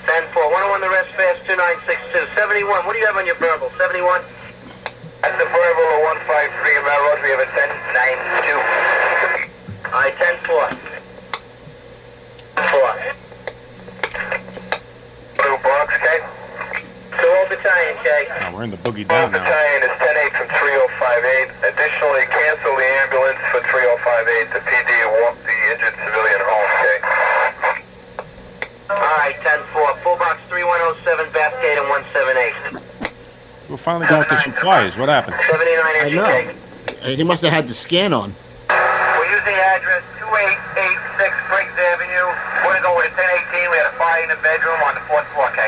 10-4, 101 to rest fast, 2962. 71, what do you have on your verbal? 71? That's the verbal of 153 Melrose. We have a 1092. All right, 10-4. 4. Blue Bronx, okay? 2 battalion, okay? Oh, we're in the boogie Blue down now. Battalion is 10-8 from 3058. Additionally, cancel the ambulance for 3058. The PD walk the injured civilian home, okay? All right, 10-4. Full box 3107, Bathgate and 178. We're finally going through some flyers. What happened? 79 I inch, okay? know. He must have had the scan on. We're using address 2886 Briggs Avenue. We're going with a 1018. We had a fire in the bedroom on the 4th floor, okay?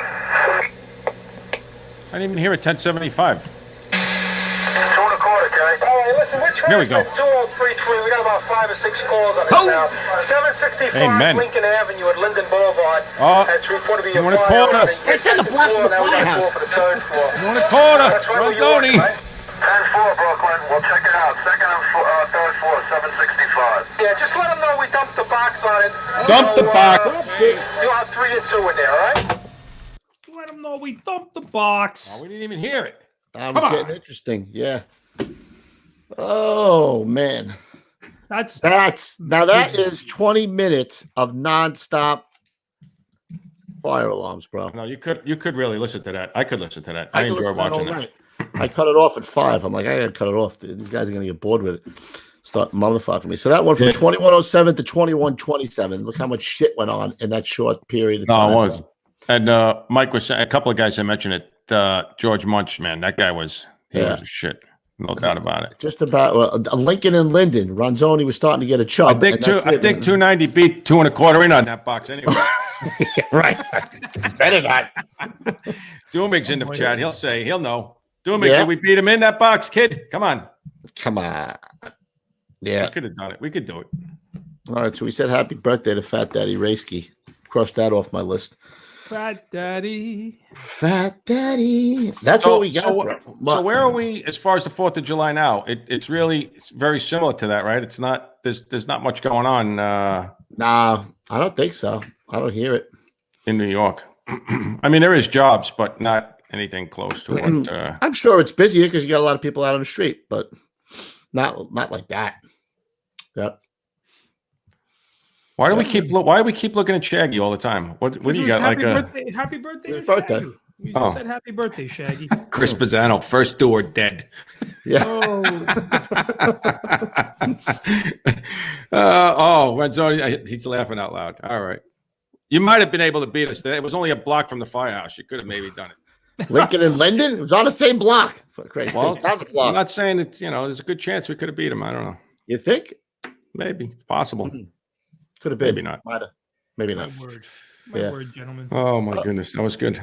I didn't even hear a 1075. 2 1/4, okay? All right, listen, we're trying Here we to go. get 2033. We got about 5 or 6 calls on it now. 765 Amen. Lincoln Avenue at Linden Boulevard. Oh, That's reported to be you a want a fire quarter? on the Right there, the second block floor. of the Now we got a firehouse. call for the 3rd floor. You want a quarter? That's right Run where you are, Zoni. right? 10-4, Brooklyn. We'll check it out. 2nd and 3rd floor, 765. Yeah, just let them know we dumped the box on it. Dump the box. You have 3 and 2 in there, all right? Let them know we dumped the box. Oh, we didn't even hear it. That Come was on. getting interesting. Yeah. Oh, man. That's Now that is 20 minutes of nonstop fire alarms, bro. No, you could really listen to that. I could listen to that. I I could enjoy listen to that all watching that. night. I cut it off at 5. I'm like, I gotta cut it off. These guys are gonna get bored with it. Start motherfucking me. So that went from Yeah. 2107 to 2127. Look how much shit went on in that short period of time. No, it was. bro. And Mike was saying, a couple of guys I mentioned it. George Munch, man, that guy was he Yeah. was a shit. No doubt about it. Just about Lincoln and Linden. Ronzoni was starting to get a chub. I think 290 beat 2 1/4 in on that box anyway. Yeah, right. Better not. Doomig's in the chat. He'll know. Doomig, did we beat him in that box, kid? Come on. Yeah. We could have done it. We could do it. All right, so we said happy birthday to Fat Daddy Raisky. Cross that off my list. Fat Daddy. That's what we got. So where are we as far as the 4th of July now? It's very similar to that, right? It's not. There's not much going on. Nah, I don't think so. I don't hear it in New York. I mean, there is jobs, but not anything close to what. I'm sure it's busier because you got a lot of people out on the street, but not like that. Yep. Why do we keep looking at Shaggy all the time? What do you got? Happy birthday to Shaggy. You just said happy birthday, Shaggy. Chris Pisano, first doer dead. Yeah. Renzoni, he's laughing out loud. All right. You might have been able to beat us. It was only a block from the firehouse. You could have maybe done it. Lincoln and Linden? It was on the same block. Well, I'm not saying that, there's a good chance we could have beat him. I don't know. You think? Maybe. It's possible. Could have been. Maybe not. Might have. Maybe not. My word, gentlemen. Oh my goodness, that was good.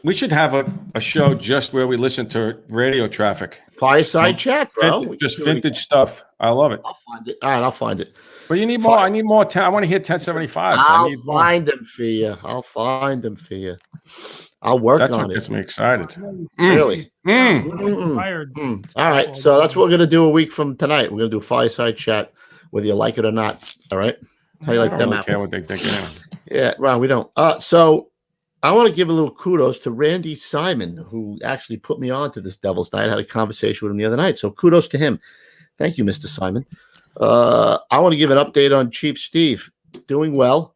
We should have a show just where we listen to radio traffic. Fireside chat, bro. Just vintage stuff. I love it. I'll find it. All right, I'll find it. But you need more. I need more. I want to hear 1075. I'll find them for you. I'll work on it. That's what gets me excited. Really? All right, so that's what we're gonna do a week from tonight. We're gonna do a fireside chat, whether you like it or not. All right. How you like them apples? Care what they think. Yeah, Ron, we don't. So I want to give a little kudos to Randy Simon, who actually put me on to this Devil's Night. I had a conversation with him the other night. So kudos to him. Thank you, Mr. Simon. I want to give an update on Chief Steve. Doing well.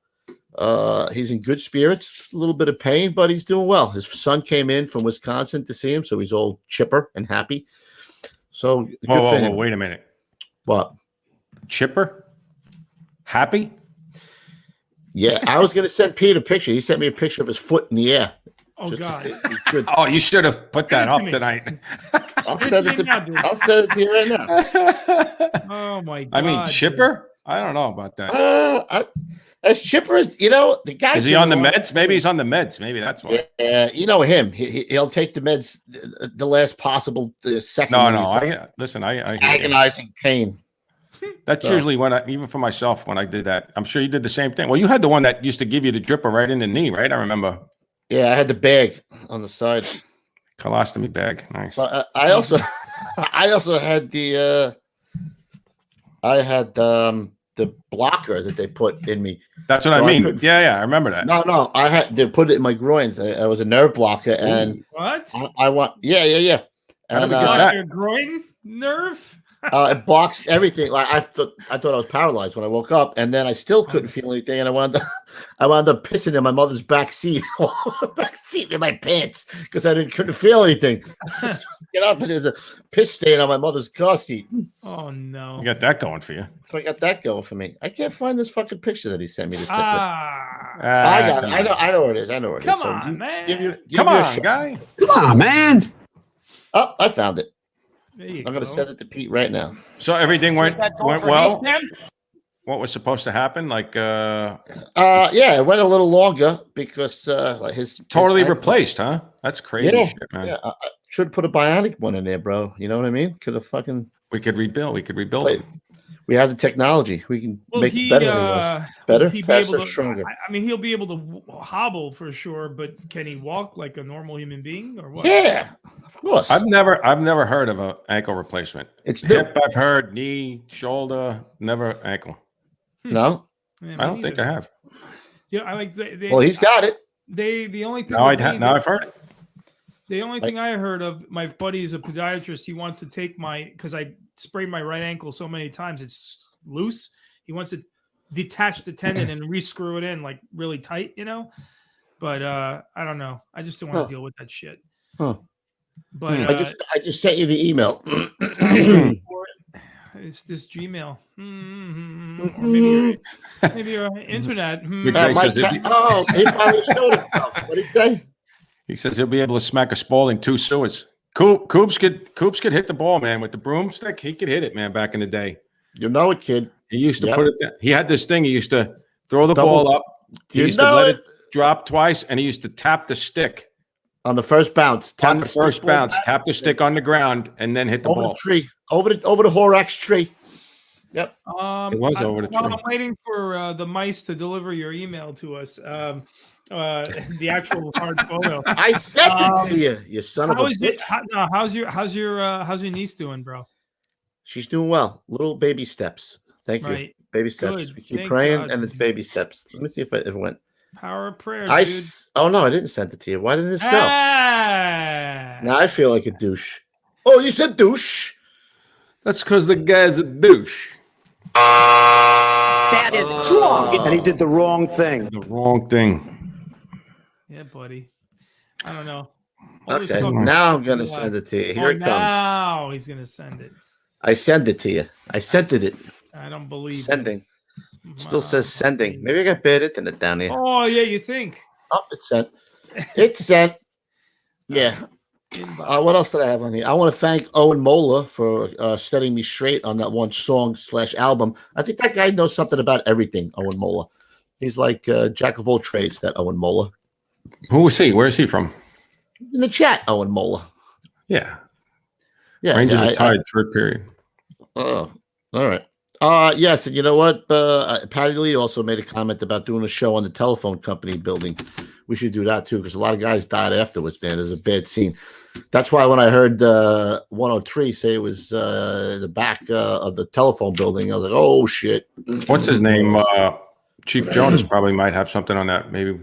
He's in good spirits, a little bit of pain, but he's doing well. His son came in from Wisconsin to see him, so he's all chipper and happy. So good for him. Wait a minute. What? Chipper? Happy? Yeah, I was going to send Pete a picture. He sent me a picture of his foot in the air. Oh, God. Oh, you should have put that up tonight. I'll send it to you right now. Oh, my God. I mean, chipper? I don't know about that. As chipper as, the guy. Is he on the meds? Maybe he's on the meds. Maybe that's why. Yeah, you know him. He'll take the meds the last possible second. No. Listen, I agonizing pain. That's usually even for myself, when I did that. I'm sure you did the same thing. Well, you had the one that used to give you the dripper right in the knee, right? I remember. Yeah, I had the bag on the side. Colostomy bag. Nice. But I also had the the blocker that they put in me. That's what I mean. Yeah, I remember that. No, they put it in my groin. I was a nerve blocker, and what? I want. Yeah. How did we get that? Your groin nerve? It blocks everything. Like I thought I was paralyzed when I woke up, and then I still couldn't feel anything. And I wound up pissing in my mother's back seat in my pants because I couldn't feel anything. Get up, and there's a piss stain on my mother's car seat. Oh no! You got that going for you. So I got that going for me. I can't find this fucking picture that he sent me. I got it. I know where it is. Come on, man. Come on, guy. Come on, man. Oh, I found it. I'm going to send it to Pete right now. So everything went well. What was supposed to happen? Yeah, it went a little longer because his replaced, huh? That's crazy shit, man. Yeah, I should put a bionic one in there, bro. You know what I mean? We could rebuild it. We have the technology. We can make it better than it was. Better, faster, stronger. I mean, he'll be able to hobble for sure, but can he walk like a normal human being or what? Yeah, of course. I've never heard of an ankle replacement. It's hip. I've heard knee, shoulder, never ankle. No, yeah, I don't think I have. Yeah, I like. Well, he's got it. The only thing. Now I've heard it. The only thing I heard of, my buddy is a podiatrist. He wants to take because I sprained my right ankle so many times it's loose. He wants to detach the tendon and re-screw it in like really tight, But I don't know. I just don't want to deal with that shit. Huh. But I just sent you the email. It's this Gmail. Or maybe your internet. He finally showed himself. What did he say? He says he'll be able to smack a Spalding 2 sewers. Coops could hit the ball, man, with the broomstick. He could hit it, man, back in the day. You know it, kid. He used to put it down. He had this thing. He used to throw the ball up. He used to let it drop twice, and he used to tap the stick. On the first bounce. Tap the stick on the ground, and then hit the ball. Over the tree. Over the Horax tree. Yep. It was over the tree. I'm waiting for the mice to deliver your email to us. The actual hard photo. I sent it to you, you son of a bitch. How's your niece doing, bro? She's doing well. Little baby steps. Thank you. Baby steps. Good. We keep Thank praying, God. and it's baby steps. Let me see if it went. Power of prayer, dude. Oh no, I didn't send it to you. Why didn't this go? Now I feel like a douche. Oh, you said douche. That's because the guy's a douche. That is wrong. And he did the wrong thing. The wrong thing. Yeah, buddy. I don't know. Okay, now I'm gonna send it to you. Here it comes. Now he's gonna send it. I send it to you. I sent it. I don't believe sending. Still says sending. Maybe I got bad internet down here. Oh yeah, you think? Oh, it's sent. It's sent. Yeah. What else did I have on here? I want to thank Owen Mola for setting me straight on that one song/album. I think that guy knows something about everything. Owen Mola. He's like jack of all trades. That Owen Mola. Who is he? Where is he from? In the chat, Owen Mola. Yeah. Yeah. Rangers are tied third period. Oh, all right. Yes, and you know what? Patty Lee also made a comment about doing a show on the telephone company building. We should do that too, because a lot of guys died afterwards, man. It was a bad scene. That's why when I heard 103 say it was the back of the telephone building, I was like, oh, shit. What's his name? Chief Jonas probably might have something on that. Maybe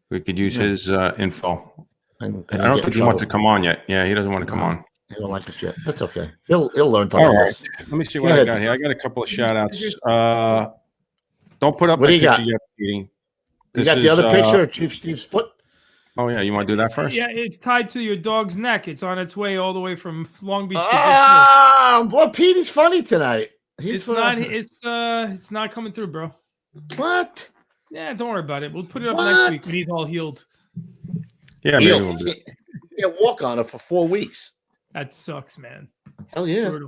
we could use his info. I don't think he wants to come on yet. Yeah, he doesn't want to come on. He don't like us yet. That's okay. He'll learn to All like right. us. Let me see what I got here. I got a couple of shout outs. Don't put up what my do you picture got? yet, Petey. You got the other picture of Chief Steve's foot? Oh, yeah. You want to do that first? Yeah, it's tied to your dog's neck. It's on its way all the way from Long Beach to boy, Petey's funny tonight. It's not coming through, bro. What? Yeah, don't worry about it. We'll put it up next week when he's all healed. Yeah, maybe we'll do it. Yeah, walk on it for 4 weeks. That sucks, man. Hell yeah.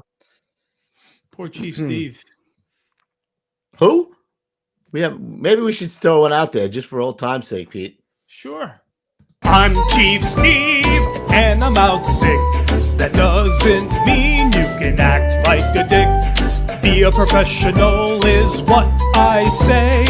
Poor Chief Steve. Who? Maybe we should throw one out there just for old time's sake, Pete. Sure. I'm Chief Steve, and I'm out sick. That doesn't mean you can act like a dick. Be a professional is what I say.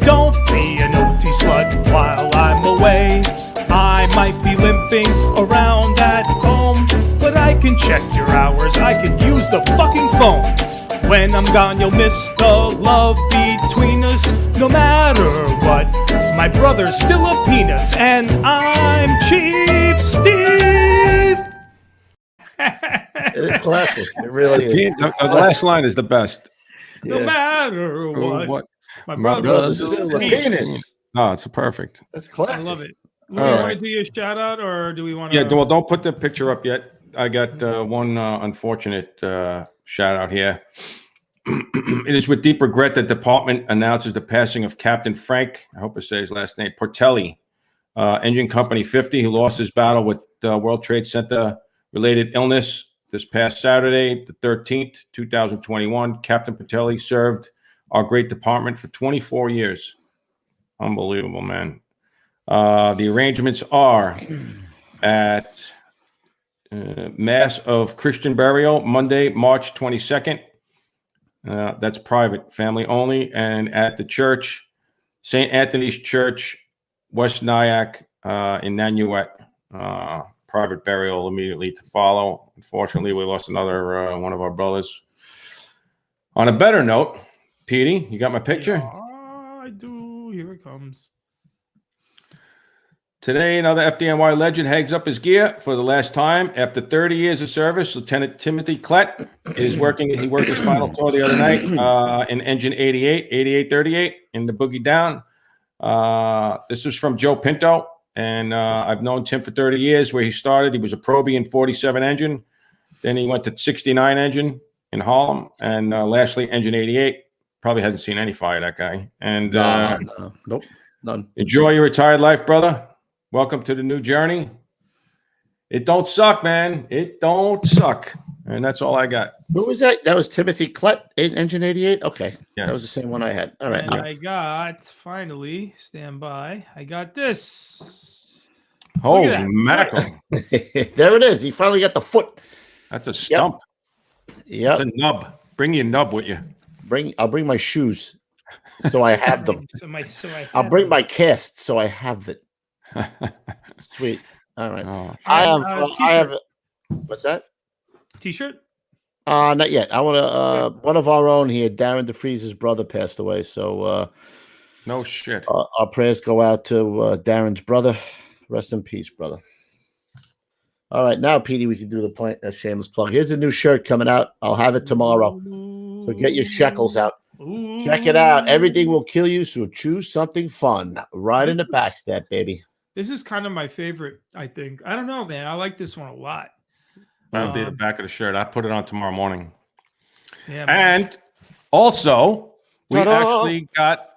Don't be a naughty slut while I'm away. I might be limping around at home, but I can check your hours. I can use the fucking phone. When I'm gone, you'll miss the love between us. No matter what, my brother's still a penis, and I'm Chief Steve. It is classic. It really is. The last line is the best. No matter what, my brother's still a penis. Oh, it's perfect. That's classic. I love it. Do we want to do your shout out, or do we want to? Yeah, well, don't put the picture up yet. I got one unfortunate shout out here. It is with deep regret that the department announces the passing of Captain Frank, I hope I say his last name, Portelli, Engine Company 50, who lost his battle with World Trade Center related illness this past Saturday, the 13th, 2021. Captain Portelli served our great department for 24 years. Unbelievable, man. The arrangements are at Mass of Christian Burial, Monday, March 22nd. That's private, family only. And at the church, St. Anthony's Church, West Nyack in Nanuet. Private burial immediately to follow. Unfortunately, we lost another one of our brothers. On a better note, Petey, you got my picture? Yeah, I do. Here it comes. Today, another FDNY legend hangs up his gear for the last time. After 30 years of service, Lieutenant Timothy Klett is working. He worked his final tour the other night in Engine 8838 in the Boogie Down. This was from Joe Pinto, and I've known Tim for 30 years. Where he started, he was a Proby in 47 engine. Then he went to 69 engine in Harlem, and lastly, Engine 88. Probably hasn't seen any fire, that guy. And nope, none. Enjoy your retired life, brother. Welcome to the new journey. It don't suck, man. It don't suck. And that's all I got. Who was that? That was Timothy Klett in Engine 88? Okay. Yes. That was the same one I had. All right. And I got, finally, stand by. I got this. Holy mackerel. There it is. He finally got the foot. That's a stump. Yep. It's a nub. Bring your nub with you. I'll bring my shoes so I have them. I'll bring my cast so I have it. Sweet. All right. Oh. I have what's that? T-shirt? Not yet. I want to one of our own here, Darren DeFreeze's brother passed away, so no shit. Our prayers go out to Darren's brother. Rest in peace, brother. All right, now, Petey, we can do the shameless plug. Here's a new shirt coming out. I'll have it tomorrow. So get your shekels out. Check it out. Everything will kill you, so choose something fun. Right in the backstab, baby. This is kind of my favorite, I think. I don't know, man. I like this one a lot. That'll be the back of the shirt. I put it on tomorrow morning. Yeah, and also, we Ta-da! actually got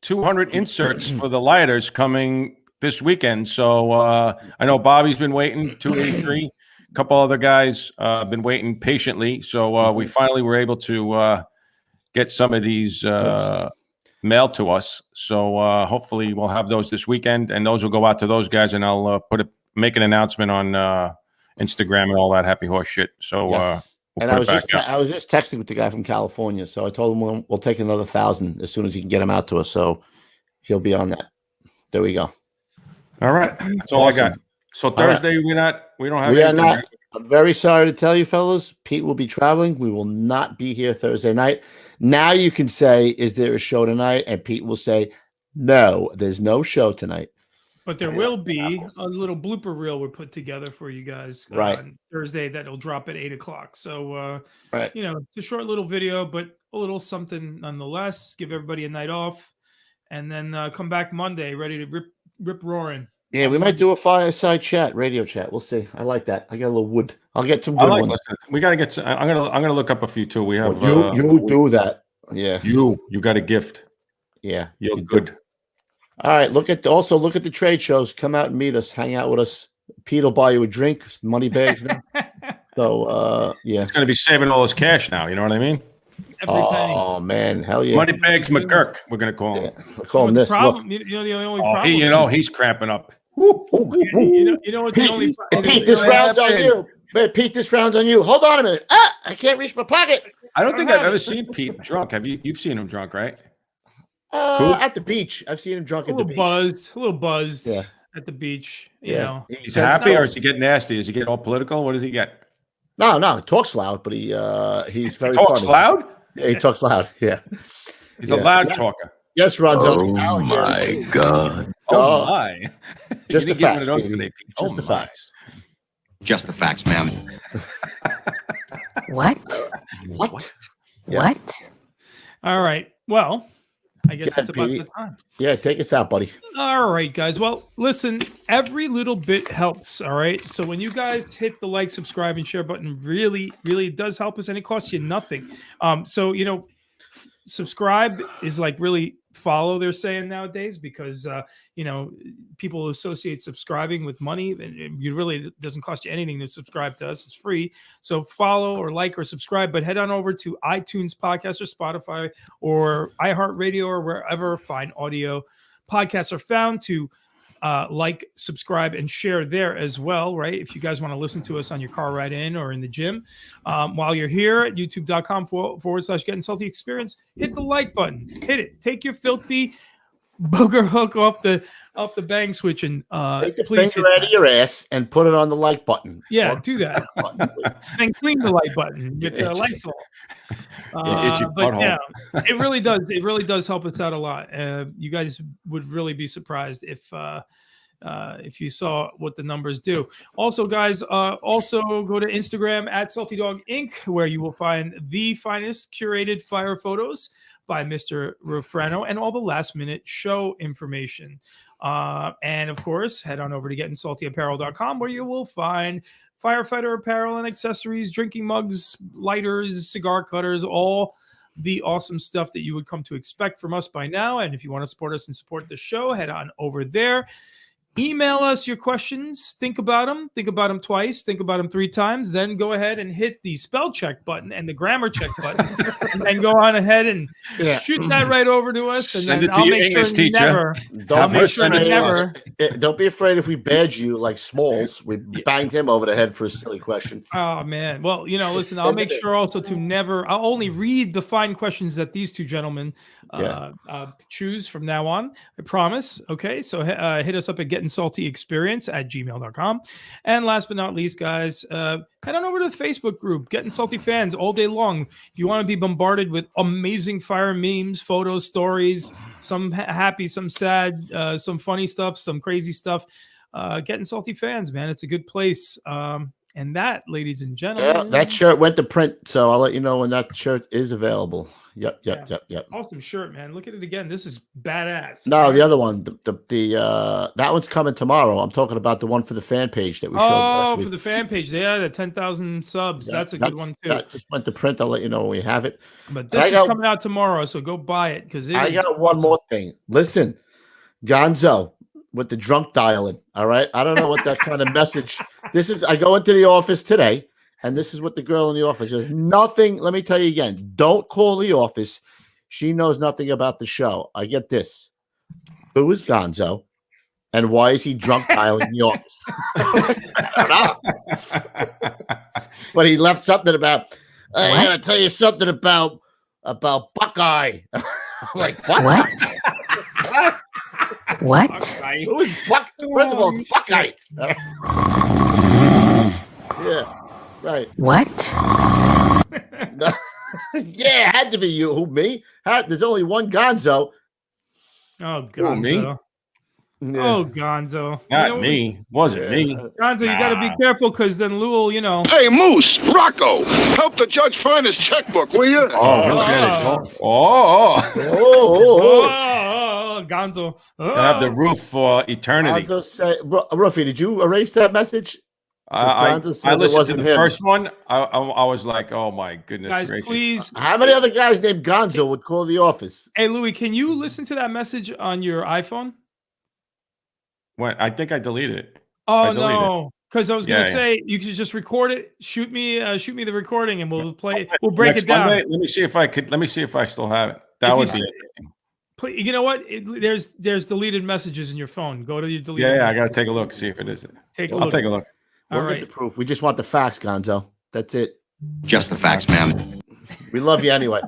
200 inserts for the lighters coming this weekend. So I know Bobby's been waiting, 283. A couple other guys been waiting patiently. So we finally were able to get some of these mailed to us. So hopefully we'll have those this weekend, and those will go out to those guys, and I'll make an announcement on Instagram and all that happy horse shit. So Yes. we'll And I was just texting with the guy from California, so I told him we'll take another 1,000 as soon as he can get them out to us. So he'll be on that. There we go. All right, that's all I got. So Thursday we don't have. We are anything, not. right? I'm very sorry to tell you, fellas. Pete will be traveling. We will not be here Thursday night. Now you can say, "Is there a show tonight?" And Pete will say, "No, there's no show tonight." But there will be a little blooper reel we put together for you guys on Thursday that'll drop at 8:00. So, you know, it's a short little video, but a little something nonetheless. Give everybody a night off, and then come back Monday ready to rip roaring. Yeah, we might do a fireside chat, radio chat. We'll see. I like that. I got a little wood. I'll get some good ones. We got to get. I'm gonna look up a few too. We have. You do that. Yeah. You got a gift. Yeah. You're good. All right. Look at the trade shows. Come out and meet us. Hang out with us. Pete will buy you a drink. Money bags now. So yeah. He's gonna be saving all his cash now. You know what I mean? Oh man, hell yeah. Money bags McGurk. We're gonna call him. Yeah. We'll call him this. Problem, you know, the only problem. You know he's cramping up. You know what the only Pete, this round's on you. Wait, Pete, this round's on you. Hold on a minute. I can't reach my pocket. I don't think I've ever seen Pete drunk. Have you? You've seen him drunk, right? At the beach. I've seen him drunk at the beach. A little buzzed at the beach. You know. He's happy, or does he get nasty? Does he get all political? What does he get? No, he talks loud, but he's very talks funny. Loud? Yeah, he talks loud. Yeah. He's a loud talker. Yes, Ron's Oh my God. Oh my. Just the facts. Today, Just the facts. Just the facts, ma'am. What? What? What? All right. Well, I guess that's about Petey. the time. Yeah, take us out, buddy. All right, guys. Well, listen, every little bit helps. All right. So when you guys hit the like, subscribe, and share button, really, really does help us, and it costs you nothing. So, you know, subscribe is like really follow, they're saying nowadays, because you know, people associate subscribing with money, and it really doesn't cost you anything to subscribe to us. It's free. So follow or like or subscribe, but head on over to iTunes podcast or Spotify or iHeartRadio or wherever fine audio podcasts are found to like, subscribe, and share there as well, right? If you guys want to listen to us on your car ride in or in the gym, while you're here at youtube.com/getting salty experience, hit the like button, hit it, take your filthy booger hook off the bang switch, and Take the please finger out of your ass and put it on the like button. Yeah, do that. And clean the like button with the Lysol. But yeah, it really does. It really does help us out a lot. You guys would really be surprised if you saw what the numbers do. Also, guys, also go to Instagram at Salty Dog Inc., where you will find the finest curated fire photos by Mr. Rufrano and all the last minute show information. And of course, head on over to gettingsaltyapparel.com, where you will find Firefighter apparel and accessories, drinking mugs, lighters, cigar cutters, all the awesome stuff that you would come to expect from us by now. And if you want to support us and support the show, head on over there. email us your questions. Think about them. Think about them twice. Think about them 3 times. Then go ahead and hit the spell check button and the grammar check button, and then go on ahead and shoot that right over to us. And Send then it to I'll your make sure English teacher. Don't be never. Don't be afraid if we badge you like Smalls. We banged him over the head for a silly question. Oh man. Well, listen, I'll make sure also to never. I'll only read the fine questions that these 2 gentlemen choose from now on. I promise. Okay. So hit us up at gettingsaltyexperience@gmail.com. And last but not least, guys, head on over to the Facebook group, Getting Salty Fans, all day long. If you want to be bombarded with amazing fire memes, photos, stories, some happy, some sad, some funny stuff, some crazy stuff, Getting Salty Fans, man, it's a good place. And that, ladies and gentlemen, that shirt went to print, so I'll let you know when that shirt is available. Yep. Awesome shirt, man. Look at it again. This is badass. No, the other one, that one's coming tomorrow. I'm talking about the one for the fan page that we showed. Oh, for the fan page, the 10,000 subs. That's a good one too. That just went to print. I'll let you know when we have it. But this is coming out tomorrow, so go buy it because I got one more thing. Listen, Gonzo with the drunk dialing. All right, I don't know what that kind of message. This is. I go into the office today. And this is what the girl in the office says. Nothing. Let me tell you again. Don't call the office. She knows nothing about the show. I get this. Who is Gonzo? And why is he drunk dialing the office? I don't know. But he left something about, I got to tell you something about Buckeye. I'm like, what? What? Who is Buckeye? First of all, Buckeye. Yeah. Right. What? No. Yeah, it had to be you. Who, me? There's only one Gonzo. Oh, Gonzo. Me? Yeah. Oh, Gonzo. Not me. Wasn't me. Gonzo, you got to be careful because then Lou will, Hey, Moose, Rocco, help the judge find his checkbook, will you? Gonzo. I have the roof for eternity. Gonzo say, Ruffy, did you erase that message? I listened to the first one. I was like, oh my goodness guys, gracious. Please. How many other guys named Gonzo would call the office? Hey, Louis, can you listen to that message on your iPhone? What? I think I deleted it. Oh no, because I was gonna say yeah. you could just record it. Shoot me the recording, and we'll play. We'll break Next it down. Monday, let me see if I could. Let me see if I still have it. That would be. You know what? There's deleted messages in your phone. Go to your deleted. Yeah, I gotta take a look. See if it is. I'll take a look. We'll get the proof. We just want the facts, Gonzo. That's it. Just the facts, man. We love you anyway.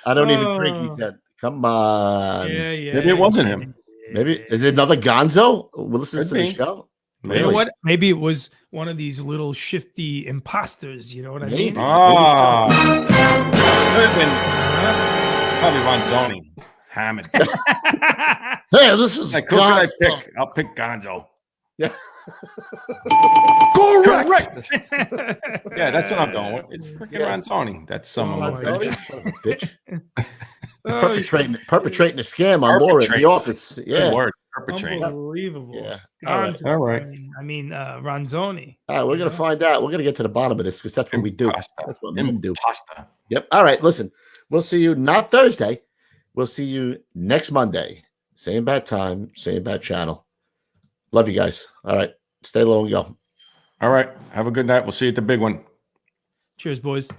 I don't even drink, he said. Come on. Yeah. Maybe it wasn't him. Maybe is it another Gonzo? We'll listen to the show. Maybe. You know what? Maybe it was one of these little shifty imposters. You know what I mean? Could have been probably Ronzoni. Hammond. Hey, this is like, who can I pick? I'll pick Gonzo. Yeah. Correct. Yeah, that's what I'm going with. It's freaking Ronzoni. That's someone. Bitch. Perpetrating a scam on Laura in the office. Yeah. Good word. Perpetrating. Unbelievable. Yeah. All right. I mean, Ronzoni. All right, we're gonna find out. We're gonna get to the bottom of this because that's what we do. That's what men do. Pasta. Yep. All right. Listen, we'll see you not Thursday. We'll see you next Monday. Same bad time, same bad channel. Love you guys. All right. Stay low and go. All right. Have a good night. We'll see you at the big one. Cheers, boys.